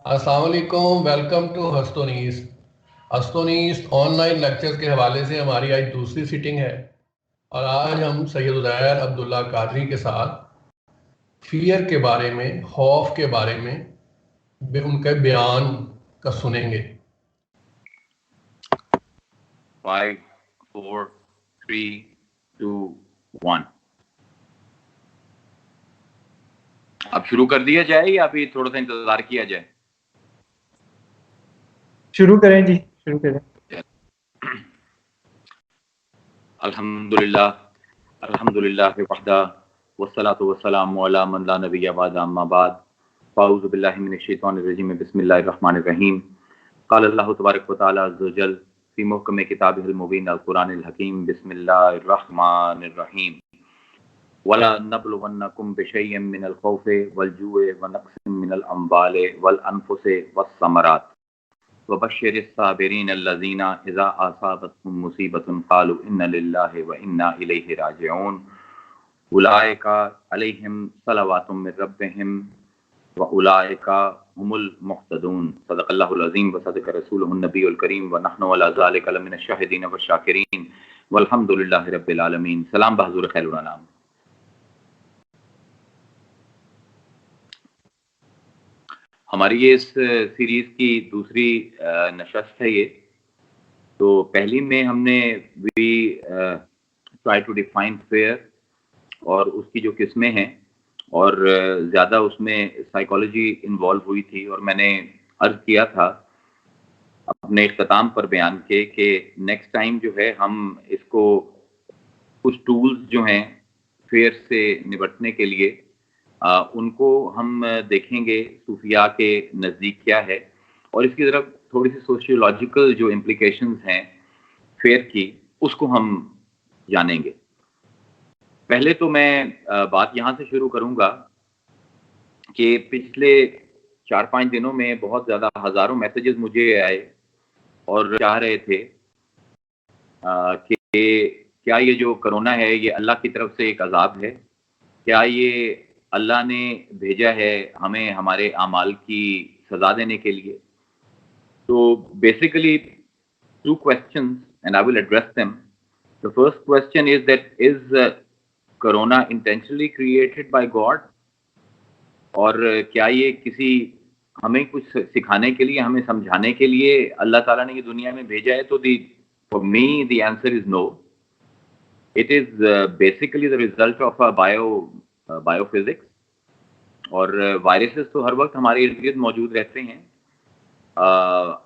السلام علیکم، welcome to ہستونیس۔ ہستونیس آن لائن لیکچرز کے حوالے سے ہماری آج دوسری سیٹنگ ہے، اور آج ہم سید عزیر عبداللہ قادری کے ساتھ فیئر کے بارے میں، خوف کے بارے میں ان کے بیان کا سنیں گے۔ 5 4 3 2 1 اب شروع کر دیا جائے یا ابھی تھوڑا سا انتظار کیا جائے؟ شروع کریں جی، شروع کریں۔ الحمدللہ وحدہ والصلاۃ والسلام علی من لا نبی بعد، اما بعد، فاعوذ باللہ من الشیطان الرجیم، بسم اللہ الرحمن الرحیم۔ قال اللہ تبارک و تعالی عز وجل فی محکم کتابہ المبین القرآن الحکیم، بسم اللہ الرحمن الرحیم۔ وَلَنَبْلُوَنَّكُمْ بِشَيْءٍ مِّنَ الْخَوْفِ وَالْجُوعِ وَنَقْصٍ مِّنَ الْأَمْوَالِ وَالْأَنفُسِ وَالثَّمَرَاتِ وَبَشِّرِ الصَّابِرِينَ الَّذِينَ إِذَا أَصَابَتْهُم مُّصِيبَةٌ قَالُوا إِنَّا لِلَّهِ وَإِنَّا إِلَيْهِ رَاجِعُونَ أُولَٰئِكَ عَلَيْهِمْ صَلَوَاتٌ مِّن رَّبِّهِمْ وَأُولَٰئِكَ هُمُ الْمُهْتَدُونَ۔ صدق اللہ العظیم وصدق رسولہ النبی الکریم ونحن علی ذلک لمن الشاہدین والشاکرین والحمد للہ رب العالمین۔ سلام بحضور خیر الانام۔ ہماری یہ اس سیریز کی دوسری نشست ہے یہ۔ تو پہلی میں ہم نے we try to define fear اور اس کی جو قسمیں ہیں، اور زیادہ اس میں سائیکالوجی انوالو ہوئی تھی، اور میں نے عرض کیا تھا اپنے اختتام پر بیان کے کہ نیکسٹ ٹائم جو ہے ہم اس کو کچھ ٹولز جو ہیں فیئر سے نپٹنے کے لیے ان کو ہم دیکھیں گے صوفیاء کے نزدیک کیا ہے، اور اس کی طرف تھوڑی سی سوشیولوجیکل جو امپلیکیشنز ہیں فیئر کی، اس کو ہم جانیں گے۔ پہلے تو میں بات یہاں سے شروع کروں گا کہ پچھلے 4-5 دنوں میں بہت زیادہ ہزاروں میسیجز مجھے آئے اور چاہ رہے تھے کہ کیا یہ جو کرونا ہے یہ اللہ کی طرف سے ایک عذاب ہے؟ کیا یہ اللہ نے بھیجا ہے ہمیں ہمارے اعمال کی سزا دینے کے لیے؟ تو basically two questions and I will address them. The first question is that is corona intentionally created by God؟ اور کیا یہ کسی ہمیں کچھ سکھانے کے لیے، ہمیں سمجھانے کے لیے اللہ تعالیٰ نے یہ دنیا میں بھیجا ہے؟ تو for me the answer is no. It is basically the result of a biophysics. اور وائرسز تو ہر وقت ہمارے ارد گرد موجود رہتے ہیں،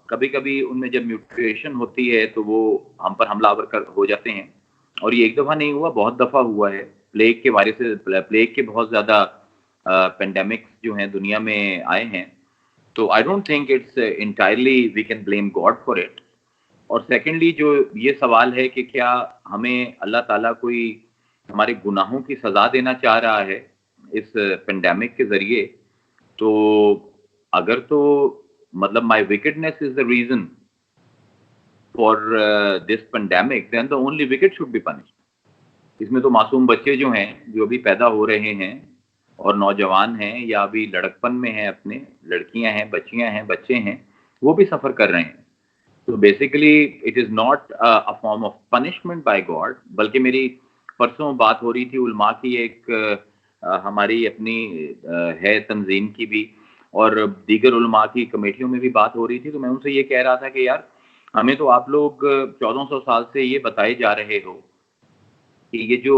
کبھی کبھی ان میں جب میوٹیشن ہوتی ہے تو وہ ہم پر حملہ آور ہو جاتے ہیں، اور یہ ایک دفعہ نہیں ہوا، بہت دفعہ ہوا ہے۔ پلیگ کے وائرسز، پلیگ کے بہت زیادہ پینڈیمکس جو ہیں دنیا میں آئے ہیں۔ تو I don't think it's entirely we can blame God for it. اور سیکنڈلی جو یہ سوال ہے کہ کیا ہمیں اللہ تعالیٰ کوئی ہمارے گناہوں کی سزا دینا چاہ رہا ہے اس پینڈیمک کے ذریعے؟ تو اگر تو مطلب my wickedness is the reason for this pandemic, then the only wicked should be punished. اس میں تو معصوم بچے جو ہیں، جو ابھی پیدا ہو رہے ہیں اور نوجوان ہیں یا ابھی لڑکپن میں ہیں، اپنے لڑکیاں ہیں، بچیاں ہیں، بچے ہیں، وہ بھی سفر کر رہے ہیں۔ تو basically it is not a form of punishment by God, بلکہ میری پرسوں بات ہو رہی تھی علماء کی، ایک ہماری اپنی ہے تنظیم کی بھی اور دیگر علماء کی کمیٹیوں میں بھی بات ہو رہی تھی، تو میں ان سے یہ کہہ رہا تھا کہ یار ہمیں تو آپ لوگ 1400 سال سے یہ بتائے جا رہے ہو کہ یہ جو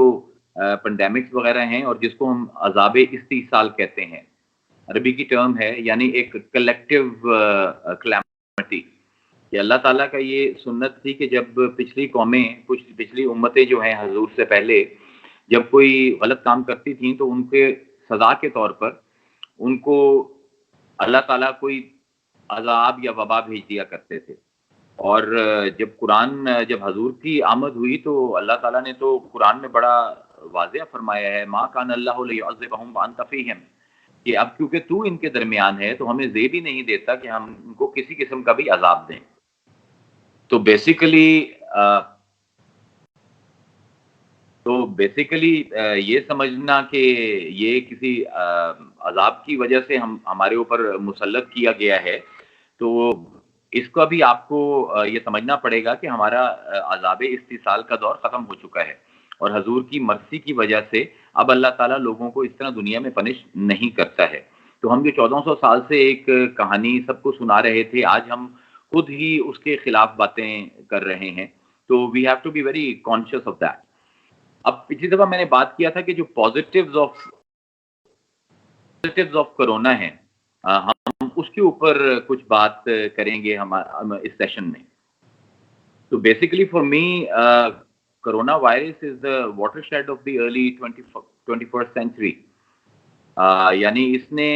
پینڈیمکس وغیرہ ہیں، اور جس کو ہم عذاب استیصال کہتے ہیں، عربی کی ٹرم ہے، یعنی ایک کلیکٹیو کلیمٹی، کہ اللہ تعالیٰ کا یہ سنت تھی کہ جب پچھلی قومیں، کچھ پچھلی امتیں جو ہیں حضور سے پہلے، جب کوئی غلط کام کرتی تھیں تو ان کے سزا کے طور پر ان کو اللہ تعالیٰ کوئی عذاب یا وبا بھیج دیا کرتے تھے۔ اور جب حضور کی آمد ہوئی تو اللہ تعالیٰ نے تو قرآن میں بڑا واضح فرمایا ہے، ما کان اللہ لیعذبہم وانت فیہم، کہ اب کیونکہ تو ان کے درمیان ہے تو ہمیں زیب ہی نہیں دیتا کہ ہم ان کو کسی قسم کا بھی عذاب دیں۔ تو بیسیکلی تو بیسیکلی یہ سمجھنا کہ یہ کسی عذاب کی وجہ سے ہمارے اوپر مسلط کیا گیا ہے، تو اس کا بھی آپ کو یہ سمجھنا پڑے گا کہ ہمارا عذاب استحصال کا دور ختم ہو چکا ہے، اور حضور کی مرضی کی وجہ سے اب اللہ تعالیٰ لوگوں کو اس طرح دنیا میں پنش نہیں کرتا ہے۔ تو ہم جو 1400 سال سے ایک کہانی سب کو سنا رہے تھے، آج ہم خود ہی اس کے خلاف باتیں کر رہے ہیں، تو we have to be very conscious of that. اب پچھلی دفعہ میں نے بات کیا تھا کہ جو پازیٹیوز آف کرونا ہے، ہم اس کے اوپر کچھ بات کریں گے اس سیشن میں۔ تو basically for me corona virus is the watershed of the early 21st century, یعنی اس نے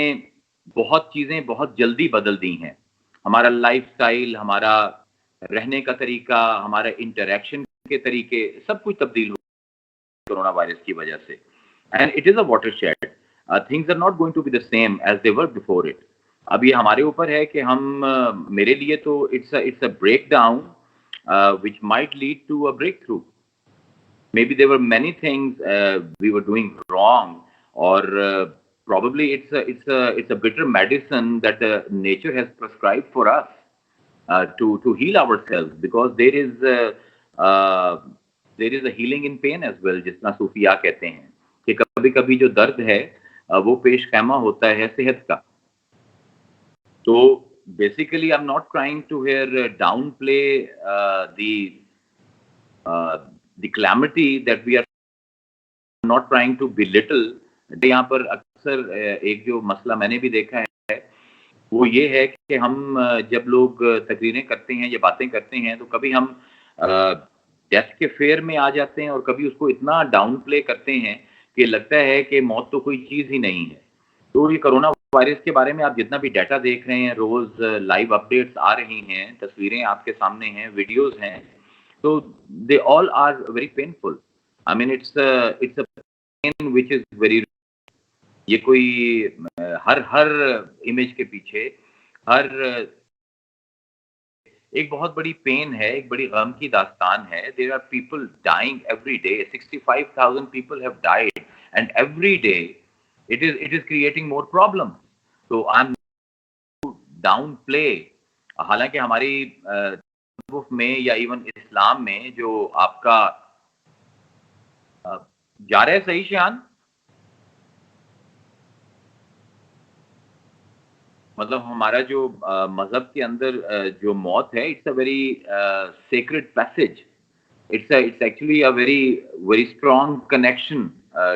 بہت چیزیں بہت جلدی بدل دی ہیں، ہمارا لائف سٹائل، ہمارا رہنے کا طریقہ، ہمارا انٹریکشن کے طریقے، سب کچھ تبدیل ہو کورونا وائرس کی وجہ سے۔ And it is a watershed, things are not going to be the same as they were before it. اب یہ ہمارے اوپر ہے کہ ہم، میرے لیے تو it's a breakdown which might lead to a breakthrough. Maybe there were many things we were doing wrong, or probably it's a bitter medicine that the nature has prescribed for us to heal ourselves, because there is a healing in pain as well، جس طرح صوفیاء کہتے ہیں کہ کبھی کبھی جو درد ہے وہ پیش خیمہ ہوتا ہے صحت کا۔ تو basically I'm not trying to here downplay the calamity that we are not trying to belittle۔ یہاں پر اکثر ایک جو مسئلہ میں نے بھی دیکھا ہے وہ یہ ہے کہ ہم جب لوگ تقریریں کرتے ہیں یا باتیں کرتے ہیں تو کبھی ہم ڈیتھ کے فیئر میں آ جاتے ہیں، اور کبھی اس کو اتنا ڈاؤن پلے کرتے ہیں کہ لگتا ہے کہ موت تو کوئی چیز ہی نہیں ہے۔ تو یہ کرونا وائرس کے بارے میں آپ جتنا بھی ڈیٹا دیکھ رہے ہیں، روز لائیو اپڈیٹس آ رہی ہیں، تصویریں آپ کے سامنے ہیں، ویڈیوز ہیں، تو they all are very painful. I mean it's a pain which is very, یہ کوئی ہر امیج کے پیچھے ہر ایک بہت بڑی پین ہے، ایک بڑی غم کی داستان ہے۔ There are people dying every day, 65,000 people have died, and every day it is creating more problems. So I'm down play، حالانکہ ہماری میں یا ایون اسلام میں جو آپ کا جا رہا ہے صحیح شیان، مطلب ہمارا جو مذہب کے اندر جو موت ہے، it's a very sacred passage, it's actually a very strong connection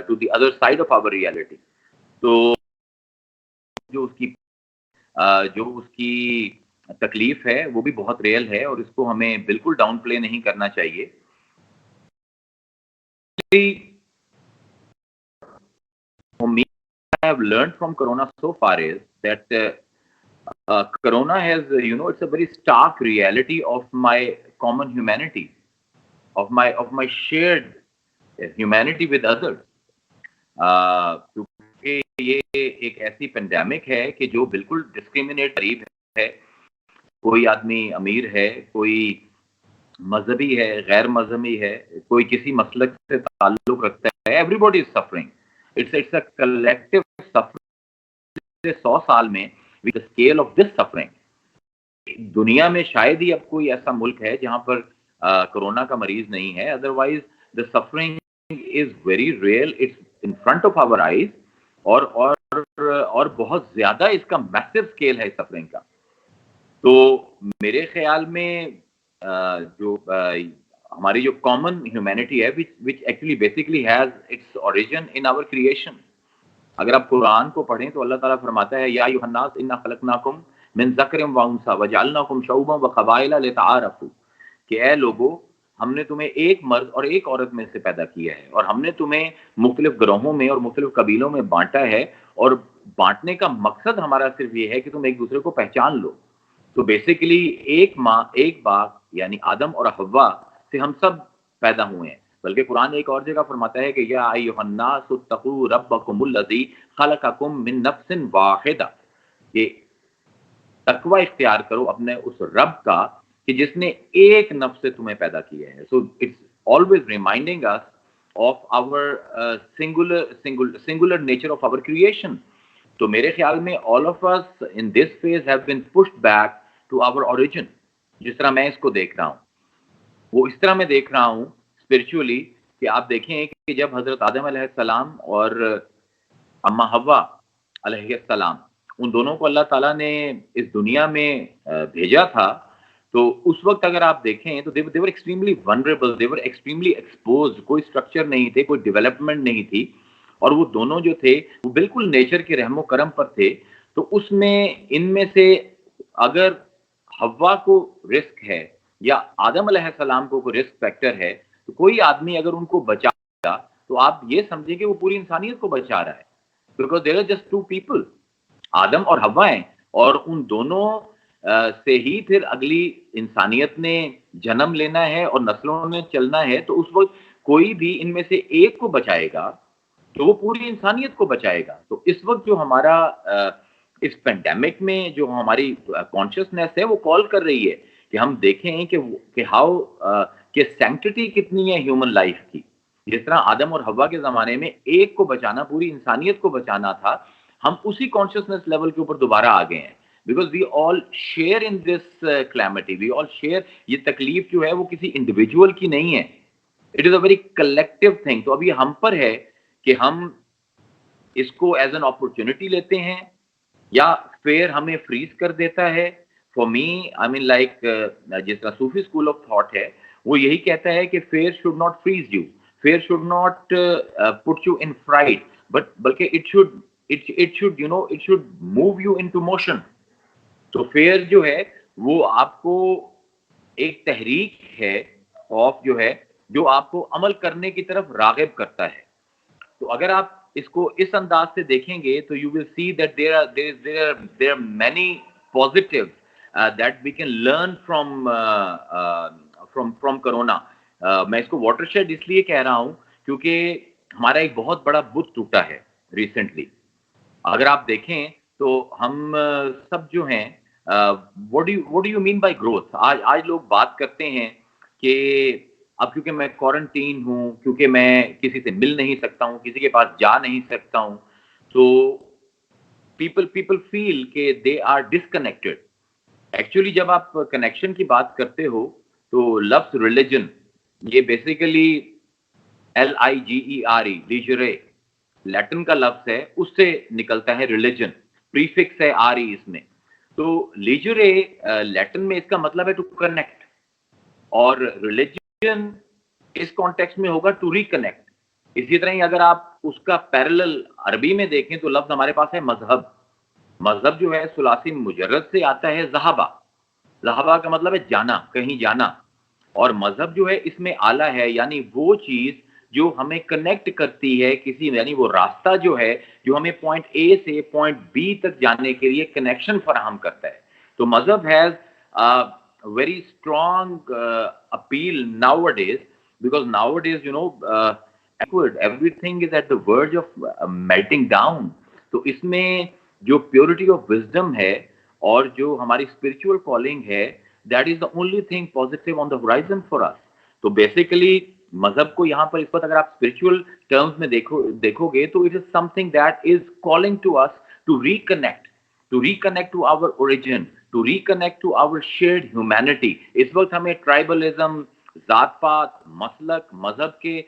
to the other side of our reality. تو جو اس کی تکلیف ہے وہ بھی بہت ریئل ہے، اور اس کو ہمیں بالکل ڈاؤن پلے نہیں کرنا چاہیے۔ I have learned from Corona so far is that Corona has, it's a very stark reality of my common humanity, of my shared humanity with others. کیونکہ یہ ایک ایسی پینڈیمک ہے کہ جو بالکل ڈسکریمنیٹ قریب ہے، کوئی آدمی امیر ہے، کوئی مذہبی ہے، غیر مذہبی ہے، کوئی کسی مسلک سے تعلق رکھتا ہے، everybody is suffering. It's a collective suffering. 100 سال میں with the scale of this suffering، دنیا میں شاید ہی اب کوئی ایسا ملک ہے جہاں پر کرونا کا مریض نہیں ہے، otherwise the suffering is very real، it's in front of our eyes، اور بہت زیادہ اس کا میسو اسکیل ہے سفرنگ کا۔ تو میرے خیال میں جو ہماری جو کامن ہیومینٹی ہے which actually basically has its origin in our creation۔ اگر آپ قرآن کو پڑھیں تو اللہ تعالیٰ فرماتا ہے یا ایھا الناس انا خلقناکم من ذکر و انثی وجعلناکم شعوبا وقبائل لتعارفوا، کہ اے لوگوں، ہم نے تمہیں ایک مرد اور ایک عورت میں سے پیدا کیا ہے، اور ہم نے تمہیں مختلف گروہوں میں اور مختلف قبیلوں میں بانٹا ہے، اور بانٹنے کا مقصد ہمارا صرف یہ ہے کہ تم ایک دوسرے کو پہچان لو۔ تو بیسیکلی ایک ماں ایک باپ یعنی آدم اور حوا سے ہم سب پیدا ہوئے ہیں۔ بلکہ قرآن ایک اور جگہ فرماتا ہے کہ یا ایھا الناس اتقوا ربکم الذی خلقکم من نفس واحدہ، کہ تقوی اختیار کرو اپنے اس رب کا کہ جس نے ایک نفس سے تمہیں پیدا کیا ہے۔ So it's always reminding us of our singular nature of our creation. تو میرے خیال میں all of us in this phase have been pushed back to our origin. جس طرح میں اس کو دیکھ رہا ہوں وہ اس طرح میں دیکھ رہا ہوں spiritually کہ آپ دیکھیں کہ جب حضرت آدم علیہ السلام اور اما حوا علیہ السلام ان دونوں کو اللہ تعالیٰ نے اس دنیا میں بھیجا تھا تو اس وقت اگر آپ دیکھیں تو they were extremely vulnerable, they were extremely exposed. کوئی اسٹرکچر نہیں تھے, کوئی ڈیولپمنٹ نہیں تھی, اور وہ دونوں جو تھے وہ بالکل نیچر کے رحم و کرم پر تھے. تو اس میں ان میں سے اگر حوا کو رسک ہے یا آدم علیہ السلام کو کوئی رسک فیکٹر ہے تو کوئی آدمی اگر ان کو بچا تو آپ یہ سمجھیں کہ وہ پوری انسانیت کو بچا رہا ہے. Because there are just two people, آدم اور حوا ہیں, اور ان دونوں سے ہی پھر اگلی انسانیت نے جنم لینا ہے اور نسلوں نے چلنا ہے. تو اس وقت کوئی بھی ان میں سے ایک کو بچائے گا تو وہ پوری انسانیت کو بچائے گا. تو اس وقت جو ہمارا اس پینڈیمک میں جو ہماری کانشیسنیس ہے وہ کال کر رہی ہے کہ ہم دیکھیں کہ ہاؤ کہ سینکٹیٹی کتنی ہے ہیومن لائف کی. جس طرح آدم اور حوا کے زمانے میں ایک کو بچانا, پوری انسانیت کو بچانا تھا, ہم اسی کانشیسنیس لیول کے اوپر دوبارہ آ گئے ہیں. Because we all share in this calamity, we all share. یہ تکلیف جو ہے وہ کسی انڈیویجول کی نہیں ہے, it is a very collective thing. تو ابھی ہم پر ہے کہ ہم اس کو ایز این اپرچونٹی لیتے ہیں یا فیئر ہمیں فریز کر دیتا ہے. For me I main like جس طرح صوفی اسکول آف تھاٹ ہے وہ یہی کہتا ہے کہ fear should not freeze you, fear should not put you in fright, بلکہ it should move you into motion. تو فیئر جو ہے وہ آپ کو ایک تحریک ہے, خوف جو ہے جو آپ کو عمل کرنے کی طرف راغب کرتا ہے. تو اگر آپ اس کو اس انداز سے دیکھیں گے تو you will see that there are many positives that we can learn from corona. میں اس کو واٹر شیڈ اس لیے کہہ رہا ہوں کیونکہ ہمارا ایک بہت بڑا بت ٹوٹا ہے ریسنٹلی. اگر آپ دیکھیں تو ہم سب جو ہیں what do you mean by growth? آج لوگ بات کرتے ہیں کہ اب کیونکہ میں کوارنٹین ہوں, کیونکہ میں کسی سے مل نہیں سکتا ہوں, کسی کے پاس جا نہیں سکتا ہوں, تو people feel کہ they are disconnected. ایکچولی جب آپ کنیکشن کی بات کرتے ہو تو لفظ ریلیجن یہ بیسیکلی LIGERE لیجرے لیٹن کا لفظ ہے, اس سے نکلتا ہے ریلیجن, پریفکس ہے RE اس میں. تو لیجرے لیٹن میں اس کا مطلب ہے ٹو کنیکٹ, اور ریلیجن اس کانٹیکسٹ میں ہوگا ٹو ریکنیکٹ. اسی طرح ہی اگر آپ اس کا پیرلل عربی میں دیکھیں تو لفظ ہمارے پاس ہے مذہب. مذہب جو ہے ثلاثی مجرد سے آتا ہے ذہبہ. ذہبہ کا مطلب ہے جانا, کہیں جانا, اور مذہب جو ہے اس میں اعلیٰ ہے, یعنی وہ چیز جو ہمیں کنیکٹ کرتی ہے کسی, یعنی وہ راستہ جو ہے جو ہمیں پوائنٹ اے سے پوائنٹ بی تک جانے کے لیے کنیکشن فراہم کرتا ہے. تو مذہب has very strong appeal nowadays, because nowadays everything is at the verge of melting down. تو اس میں جو پیورٹی آف وزڈم ہے اور جو ہماری اسپرچل کالنگ ہے, that is the only thing positive on the horizon for us. تو بیسیکلی مذہب کو یہاں پر اس وقت اگر آپ اسپرچل ٹرمز میں دیکھو گے تو it is something that is calling to us to reconnect to our origin, to reconnect to our shared humanity. اس وقت ہمیں ٹرائبلزم, ذات پات, مسلک, مذہب کے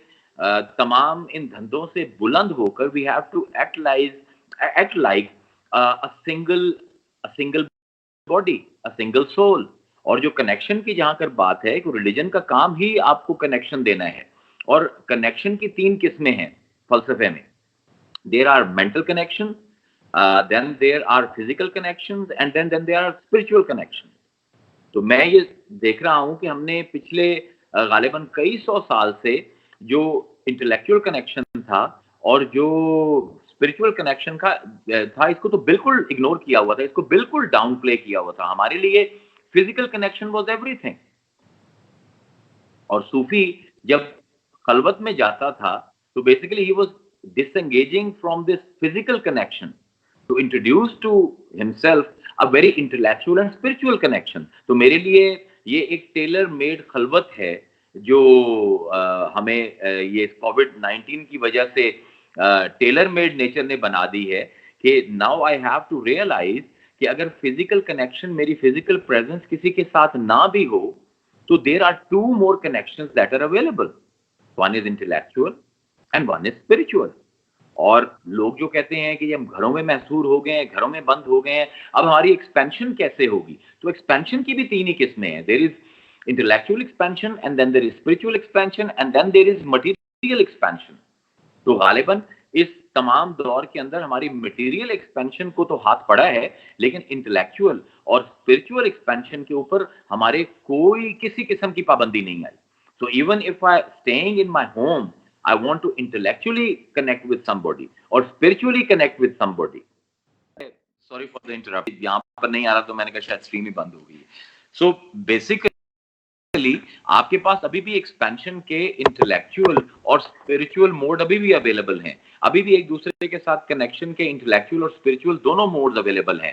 تمام ان دھندوں سے بلند ہو کر we have to act like single body, single soul. اور جو کنیکشن کی جہاں کر بات ہے کہ ریلیجن کا کام ہی آپ کو کنیکشن دینا ہے, اور کنیکشن کی 3 قسمیں ہیں فلسفے میں. There are mental connection, then there are physical connections, and then there are spiritual connections. تو میں یہ دیکھ رہا ہوں کہ ہم نے پچھلے غالباً کئی سو سال سے جو انٹلیکچوئل کنیکشن تھا اور جو اسپرچل کنیکشن تھا, اس کو تو بالکل اگنور کیا ہوا تھا, اس کو بالکل ڈاؤن پلے کیا ہوا تھا. ہمارے لیے فزیکل کنیکشن واز ایوری تھنگ. اور صوفی جب خلوت میں جاتا تھا تو basically he was disengaging from this physical connection to introduce to himself a very intellectual and spiritual connection. تو میرے لیے یہ ایک ٹیلر میڈ خلوت ہے جو ہمیں یہ کووڈ-19 کی وجہ سے ٹیلر میڈ نیچر نے بنا دی ہے کہ now I have to realize کہ اگر فزیکل کنیکشن، میری فزیکل پریزنس کسی کے ساتھ نہ بھی ہو تو there are two more connections that are available. One is intellectual and one is spiritual. اور لوگ جو کہتے ہیں کہ ہم گھروں میں محصور ہو گئے ہیں، گھروں میں بند ہو گئے ہیں، اب ہماری ایکسپینشن کیسے ہوگی؟ تو ایکسپینشن کی بھی 3 ہی قسمیں ہیں. دیر از intellectual expansion, and then there is spiritual expansion, and then there is material expansion. تو غالباً اس تمام دور کے اندر ہماری مٹیریل ایکسپینشن کو تو ہاتھ پڑا ہے، لیکن انٹلیکچوئل اور اسپرچوئل ایکسپینشن کے اوپر ہمارے کوئی کسی قسم کی پابندی نہیں آئی. So even if I staying in my home, I want to intellectually connect with somebody or spiritually connect with somebody. Sorry for the interruption. یہاں پر نہیں آ رہا تو میں نے کہا شاید اسٹریم ہی بند ہو گئی. So basically آپ کے پاس ابھی بھی ایکسپینشن کے انٹلیکچوئل اور اسپرچوئل موڈ ابھی بھی اویلیبل ہیں. ابھی بھی ایک دوسرے کے ساتھ کنیکشن کے انٹلیکچوئل اور اسپرچوئل دونوں موڈز اویلیبل ہیں.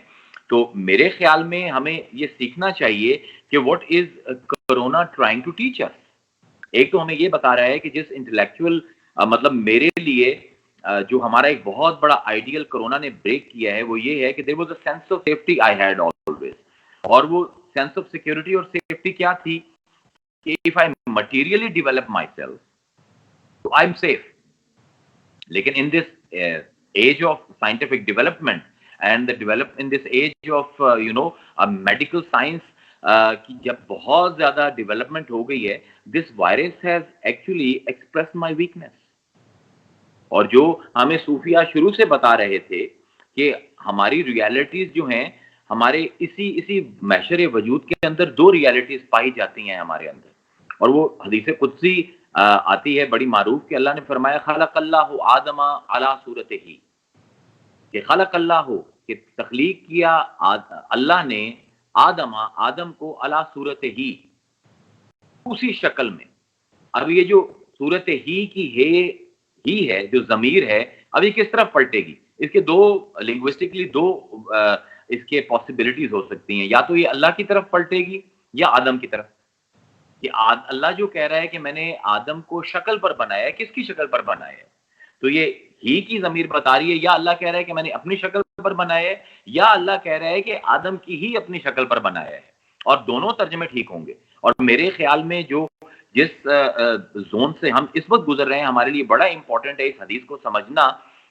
تو میرے خیال میں ہمیں یہ سیکھنا چاہیے کہ what is corona trying to teach us. ایک تو ہمیں یہ بتا رہا ہے کہ جس انٹلیکچوئل مطلب میرے لیے جو ہمارا ایک بہت بڑا آئیڈیل کرونا نے بریک کیا ہے وہ یہ ہے کہ there was a sense of safety I had always. اور وہ سینس آف سیکورٹی اور سیفٹی کیا تھی؟ if I materially develop myself, so I'm safe. Lekin in this age of scientific development and in this age of medical science ki jab bahut zyada development ho gayi hai, this virus has actually expressed my weakness. اور جو ہمیں صوفیہ شروع سے بتا رہے تھے کہ ہماری ریالٹیز جو ہیں ہمارے اسی محشر وجود کے اندر 2 ریالٹیز پائی جاتی ہیں ہمارے اندر. اور وہ حدیث قدسی آتی ہے بڑی معروف کہ اللہ نے فرمایا خلق اللہ آدم علی صورتہ، کہ خلق اللہ کہ تخلیق کیا اللہ نے آدم کو علی صورتہ ہی، اسی شکل میں. اب یہ جو صورت ہی کی ہے جو ضمیر ہے اب یہ کس طرف پلٹے گی؟ اس کے 2 لنگوسٹکلی 2 اس کے پاسبلٹیز ہو سکتی ہیں. یا تو یہ اللہ کی طرف پلٹے گی یا آدم کی طرف. کہ اللہ جو کہہ رہا ہے کہ میں نے آدم کو شکل پر بنایا ہے، کس کی شکل پر بنایا ہے؟ تو یہ ہی کی ضمیر بتا رہی ہے یا اللہ کہہ رہا ہے کہ میں نے اپنی شکل پر بنایا ہے، یا اللہ کہہ رہا ہے کہ آدم کی ہی اپنی شکل پر بنایا ہے. اور دونوں ترجمے ٹھیک ہوں گے. اور میرے خیال میں جس زون سے ہم اس وقت گزر رہے ہیں ہمارے لیے بڑا امپورٹنٹ ہے اس حدیث کو سمجھنا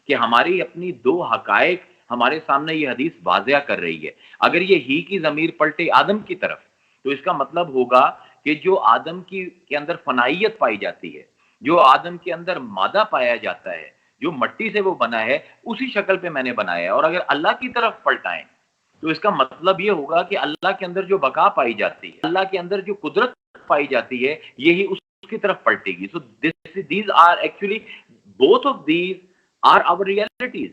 کہ ہماری اپنی 2 حقائق ہمارے سامنے یہ حدیث واضح کر رہی ہے. اگر یہ ہی کی ضمیر پلٹے آدم کی طرف تو اس کا مطلب ہوگا کہ جو آدم کے اندر فنائیت پائی جاتی ہے، جو آدم کے اندر مادہ پایا جاتا ہے، جو مٹی سے وہ بنا ہے، اسی شکل پہ میں نے بنایا ہے. اور اگر اللہ کی طرف پلٹائیں تو اس کا مطلب یہ ہوگا کہ اللہ کے اندر جو بقا پائی جاتی ہے، اللہ کے اندر جو قدرت پائی جاتی ہے، یہی اس کی طرف پلٹے گی. سو these are actually both of these are our realities.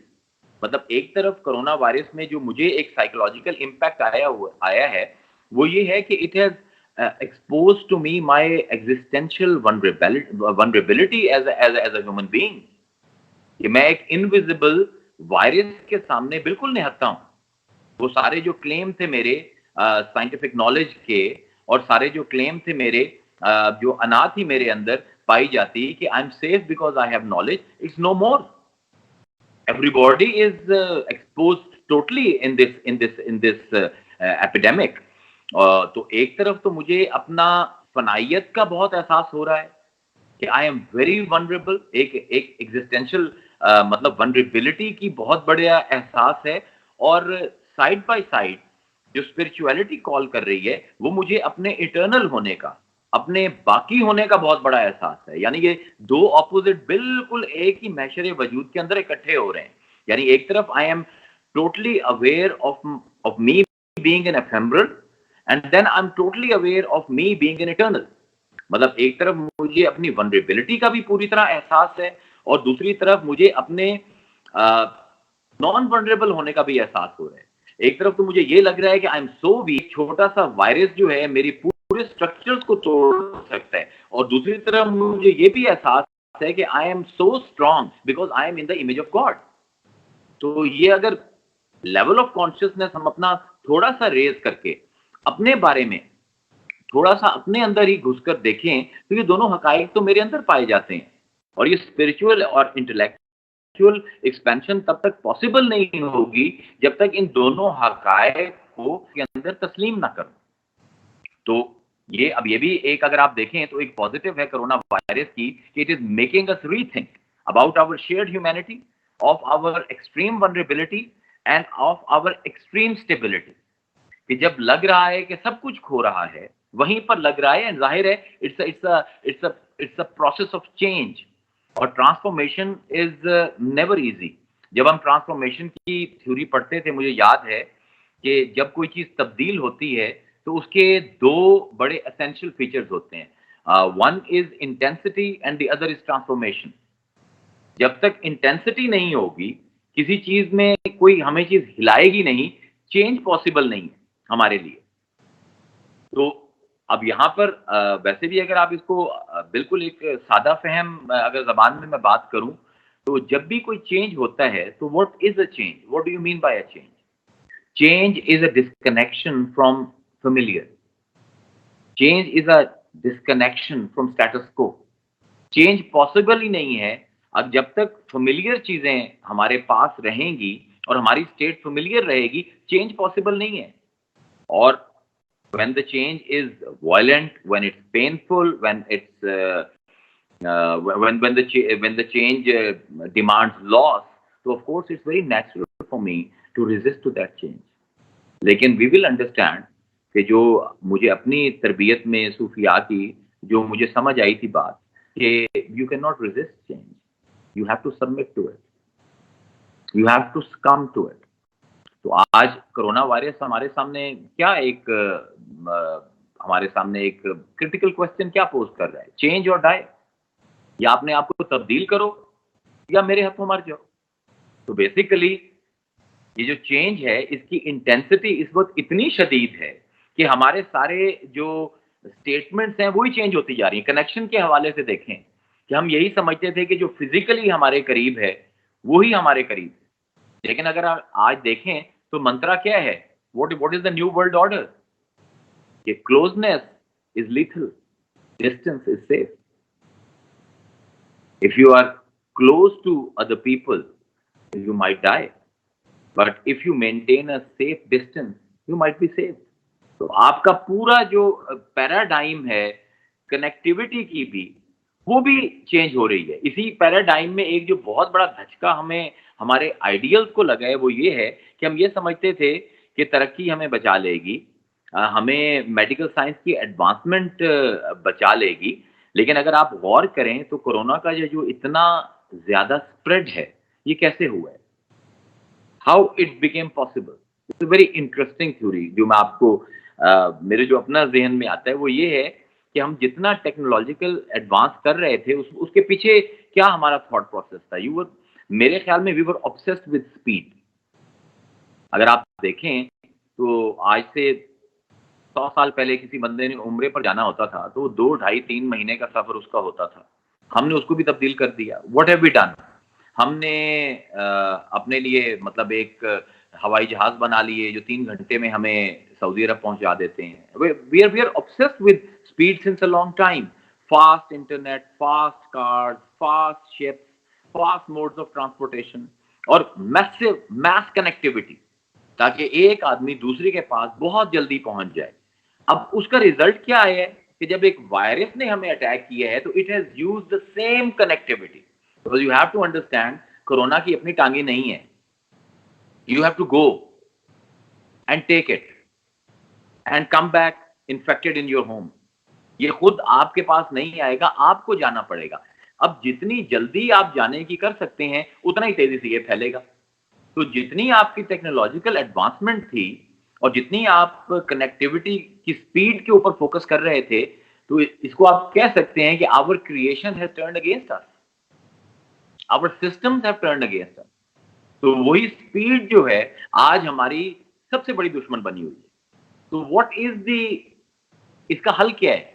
مطلب ایک طرف کرونا وائرس میں جو مجھے ایک سائیکولوجیکل امپیکٹ آیا ہے وہ یہ ہے کہ it has exposed to me my existential vulnerability as a human being. کہ میں ایک انویزیبل وائرس کے سامنے بالکل نہتا ہوں. وہ سارے جو کلیم تھے میرے سائنٹیفک نالج کے اور سارے جو کلیم تھے میرے جو انا تھی میرے اندر پائی جاتی کہ I am safe because I have knowledge, it's no more. Everybody is exposed totally in this epidemic. تو ایک طرف تو مجھے اپنا فنائیت کا بہت احساس ہو رہا ہے کہ I am very vulnerable. ایک ایگزسٹینشل مطلب ونریبلٹی کی بہت بڑا احساس ہے. اور سائڈ بائی سائڈ جو اسپرچویلٹی کال کر رہی ہے وہ مجھے اپنے اٹرنل ہونے کا، اپنے باقی ہونے کا بہت بڑا احساس ہے. یعنی یہ 2 اپوزٹ بالکل ایک ہی محشر وجود کے اندر اکٹھے ہو رہے ہیں. یعنی ایک طرف I am totally aware of me being an ephemeral and then I'm totally aware of me being an eternal. مطلب ایک طرف مجھے اپنی ونریبلٹی کا بھی پوری طرح احساس ہے اور دوسری طرف مجھے اپنے نان ونریبل ہونے کا بھی احساس ہو رہا ہے. ایک طرف تو مجھے یہ لگ رہا ہے کہ آئی ایم سو ویک، چھوٹا سا وائرس جو ہے میری پورے اسٹرکچرز کو توڑ سکتا ہے. اور دوسری طرف مجھے یہ بھی احساس ہے کہ I M so strong because I am in the image of God. تو یہ اگر لیول آف کانشیسنیس ہم اپنا تھوڑا سا ریز کر کے اپنے بارے میں تھوڑا سا اپنے اندر ہی گھس کر دیکھیں تو یہ دونوں حقائق تو میرے اندر پائے جاتے ہیں. اور یہ اسپرچول اور انٹلیکچوئل ایکسپینشن تب تک پاسبل نہیں ہوگی جب تک ان دونوں حقائق کو کے اندر تسلیم نہ کروں. تو یہ بھی ایک اگر آپ دیکھیں تو ایک پازیٹیو ہے کرونا وائرس کی کہ it is making us rethink about our shared humanity, of our extreme vulnerability and of our extreme instability. کہ جب لگ رہا ہے کہ سب کچھ کھو رہا ہے وہیں پر لگ رہا ہے, ظاہر ہے it's a process of change, اور ٹرانسفارمیشن از نیور ایزی. جب ہم ٹرانسفارمیشن کی تھیوری پڑھتے تھے مجھے یاد ہے کہ جب کوئی چیز تبدیل ہوتی ہے تو اس کے دو بڑے اسینشیل فیچرز ہوتے ہیں. One is intensity and the other is transformation. جب تک انٹینسٹی نہیں ہوگی کسی چیز میں, کوئی ہمیں چیز ہلائے گی نہیں, چینج پاسبل نہیں ہے ہمارے لیے. تو اب یہاں پر ویسے بھی اگر آپ اس کو بالکل ایک سادہ فہم اگر زبان میں بات کروں تو جب بھی کوئی چینج ہوتا ہے تو what is a change, what do you mean by a change? Change is a disconnection from familiar. Change is a disconnection from status quo. Change possible ہی نہیں ہے اب جب تک فیملیئر چیزیں ہمارے پاس رہیں گی اور ہماری اسٹیٹ فیملیئر رہے گی, چینج پاسبل نہیں ہے. اور when the change is violent, when it's painful, when the change demands loss, so of course it's very natural for me to resist to that change. لیکن we will understand کہ جو مجھے اپنی تربیت میں صوفیاء کی جو مجھے سمجھ آئی تھی بات کہ you cannot resist change, you have to submit to it, you have to succumb to it. تو آج کرونا وائرس ہمارے سامنے کیا ایک ہمارے سامنے ایک کرٹیکل کوسچن کیا پوز کر رہا ہے؟ چینج اور ڈائی, یا اپنے آپ کو تبدیل کرو یا میرے ہاتھوں مر جاؤ. تو بیسیکلی یہ جو چینج ہے اس کی انٹینسٹی اس وقت اتنی شدید ہے کہ ہمارے سارے جو اسٹیٹمنٹس ہیں وہی چینج ہوتی جا رہی ہیں. کنیکشن کے حوالے سے دیکھیں کہ ہم یہی سمجھتے تھے کہ جو فزیکلی ہمارے قریب ہے وہی ہمارے قریب ہے, لیکن اگر آپ آج دیکھیں تو منترا کیا ہے؟ What is the new world order? کہ closeness is lethal, distance is safe. If you are close to other people you might die, but if you maintain a safe distance you might be safe. تو آپ کا پورا جو paradigm ہے connectivity کی بھی وہ بھی چینج ہو رہی ہے. اسی پیراڈائم میں ایک جو بہت بڑا دھچکا ہمیں ہمارے آئیڈیلز کو لگا ہے وہ یہ ہے کہ ہم یہ سمجھتے تھے کہ ترقی ہمیں بچا لے گی, ہمیں میڈیکل سائنس کی ایڈوانسمنٹ بچا لے گی. لیکن اگر آپ غور کریں تو کورونا کا جو اتنا زیادہ اسپریڈ ہے یہ کیسے ہوا ہے؟ How it became possible? It's a very interesting theory جو میں آپ کو میرے جو اپنا ذہن میں آتا ہے وہ یہ ہے کہ ہم جتنا ٹیکنالوجیکل ایڈوانس کر رہے تھے اس کے پیچھے کیا ہمارا تھاٹ پروسیس تھا. میرے خیال میں وی ور obsessed with speed. اگر آپ دیکھیں تو آج سے 100 سال پہلے کسی بندے نے عمرے پر جانا ہوتا تھا تو 2, 2.5, 3 مہینے کا سفر اس کا ہوتا تھا. ہم نے اس کو بھی تبدیل کر دیا. What have we done? ہم نے اپنے لیے مطلب ایک ہوائی جہاز بنا لیے جو 3 گھنٹے میں ہمیں سعودی عرب پہنچا دیتے ہیں. We are obsessed with speed since a long time. Fast internet, fast cars, fast ships, fast modes of transportation اور میس کنیکٹیوٹی تاکہ ایک آدمی دوسرے کے پاس بہت جلدی پہنچ جائے. اب اس کا ریزلٹ کیا ہے کہ جب ایک وائرس نے ہمیں اٹیک کیا ہے تو it has used the same connectivity. Because you have to understand corona کی اپنی ٹانگیں نہیں ہے. You have to go and take it and come back infected in your home. یہ خود آپ کے پاس نہیں آئے گا, آپ کو جانا پڑے گا. اب جتنی جلدی آپ جانے کی کر سکتے ہیں اتنا ہی تیزی سے یہ پھیلے گا. تو جتنی آپ کی ٹیکنالوجیکل ایڈوانسمنٹ تھی اور جتنی آپ کنیکٹیوٹی کی سپیڈ کے اوپر فوکس کر رہے تھے تو اس کو آپ کہہ سکتے ہیں کہ our creation has turned against us. Our systems have turned against us. تو وہی سپیڈ جو ہے آج ہماری سب سے بڑی دشمن بنی ہوئی ہے. تو what is اس کا حل کیا ہے؟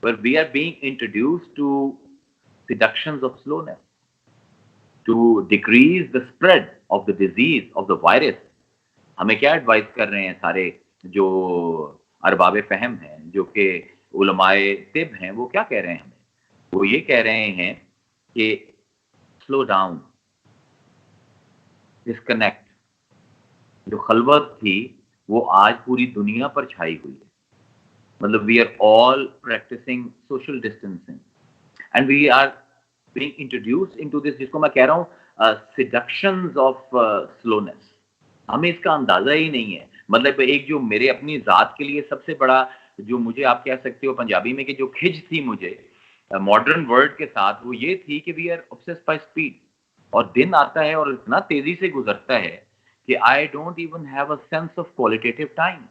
But we are being introduced to seductions of slowness to decrease the spread of the disease of the virus. ہمیں کیا ایڈوائز کر رہے ہیں سارے جو ارباب فہم ہیں جو کہ علمائے طب ہیں، وہ کیا کہہ رہے ہیں ہمیں؟ وہ یہ کہہ رہے ہیں کہ سلو ڈاؤن، ڈسکنیکٹ. جو خلوت تھی وہ آج پوری دنیا پر چھائی ہوئی ہے. مطلب we are all practicing social distancing and we are being introduced into this، جس کو میں کہہ رہا ہوں seductions of slowness. ہمیں اس کا اندازہ ہی نہیں ہے. مطلب ایک جو میرے اپنی ذات کے لیے سب سے بڑا جو مجھے آپ کہہ سکتے ہو پنجابی میں کہ جو کھچ تھی مجھے ماڈرن ورلڈ کے ساتھ، وہ یہ تھی کہ we are obsessed by speed. اور دن آتا ہے اور اتنا تیزی سے گزرتا ہے کہ I don't even have a sense of qualitative time.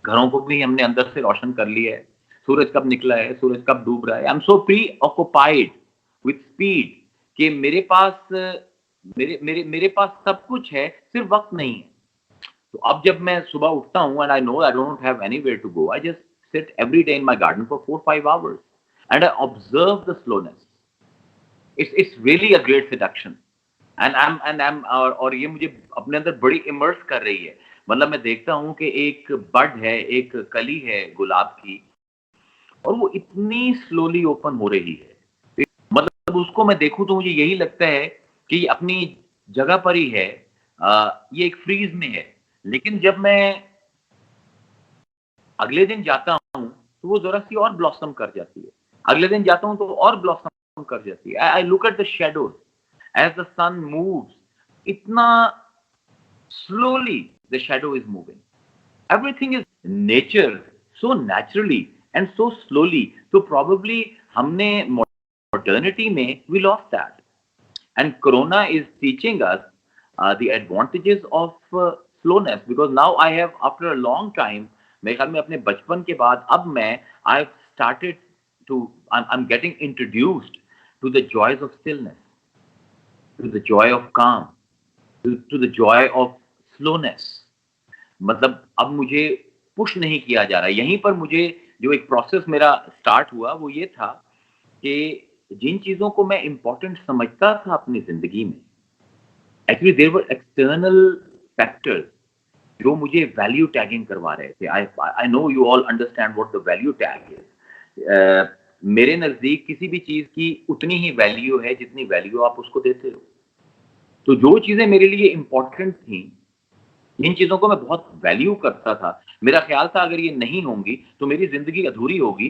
گھروں کو بھی ہم نے اندر سے روشن کر لیا ہے. سورج کب نکلا ہے، سورج کب ڈوب رہا ہے. I'm so preoccupied with speed کہ میرے پاس سب کچھ ہے، صرف وقت نہیں ہے. تو اب جب میں صبح اٹھتا ہوں and I know I don't have anywhere to go, I just sit every day in my garden for 4-5 hours and I observe the slowness. It's really a great seduction and I'm اور یہ مجھے اپنے اندر بڑی immerse کر رہی ہے. مطلب میں دیکھتا ہوں کہ ایک بڈ ہے، ایک کلی ہے گلاب کی، اور وہ اتنی سلولی اوپن ہو رہی ہے. مطلب اس کو میں دیکھوں تو مجھے یہی لگتا ہے کہ یہ اپنی جگہ پر ہی ہے، یہ ایک فریز میں ہے. لیکن جب میں اگلے دن جاتا ہوں تو وہ ذرا سی اور بلاسم کر جاتی ہے. اگلے دن جاتا ہوں تو اور بلاسم کر جاتی ہے. I look at the shadows as the sun moves. اتنا slowly the shadow is moving. Everything is nature so naturally and so slowly. So probably ہم نے modernity میں we lost that. And Corona is teaching us the advantages of slowness, because now I have, after a long time, میرے خیال میں اپنے بچپن کے بعد اب میں I've started to I'm getting introduced to the joys of stillness, to the joy of calm, to the joy of slowness. مطلب اب مجھے پش نہیں کیا جا رہا. یہیں پر مجھے جو ایک پروسیس میرا سٹارٹ ہوا وہ یہ تھا کہ جن چیزوں کو میں امپورٹنٹ سمجھتا تھا اپنی زندگی میں، actually there were external factors جو مجھے ویلیو ٹیگنگ کروا رہے تھے. I know you all understand what the value tag is. میرے نزدیک کسی بھی چیز کی اتنی ہی ویلیو ہے جتنی ویلیو آپ اس کو دیتے ہو. تو جو چیزیں میرے لیے امپورٹنٹ تھیں، جن چیزوں کو میں بہت ویلیو کرتا تھا، میرا خیال تھا اگر یہ نہیں ہوں گی تو میری زندگی ادھوری ہوگی.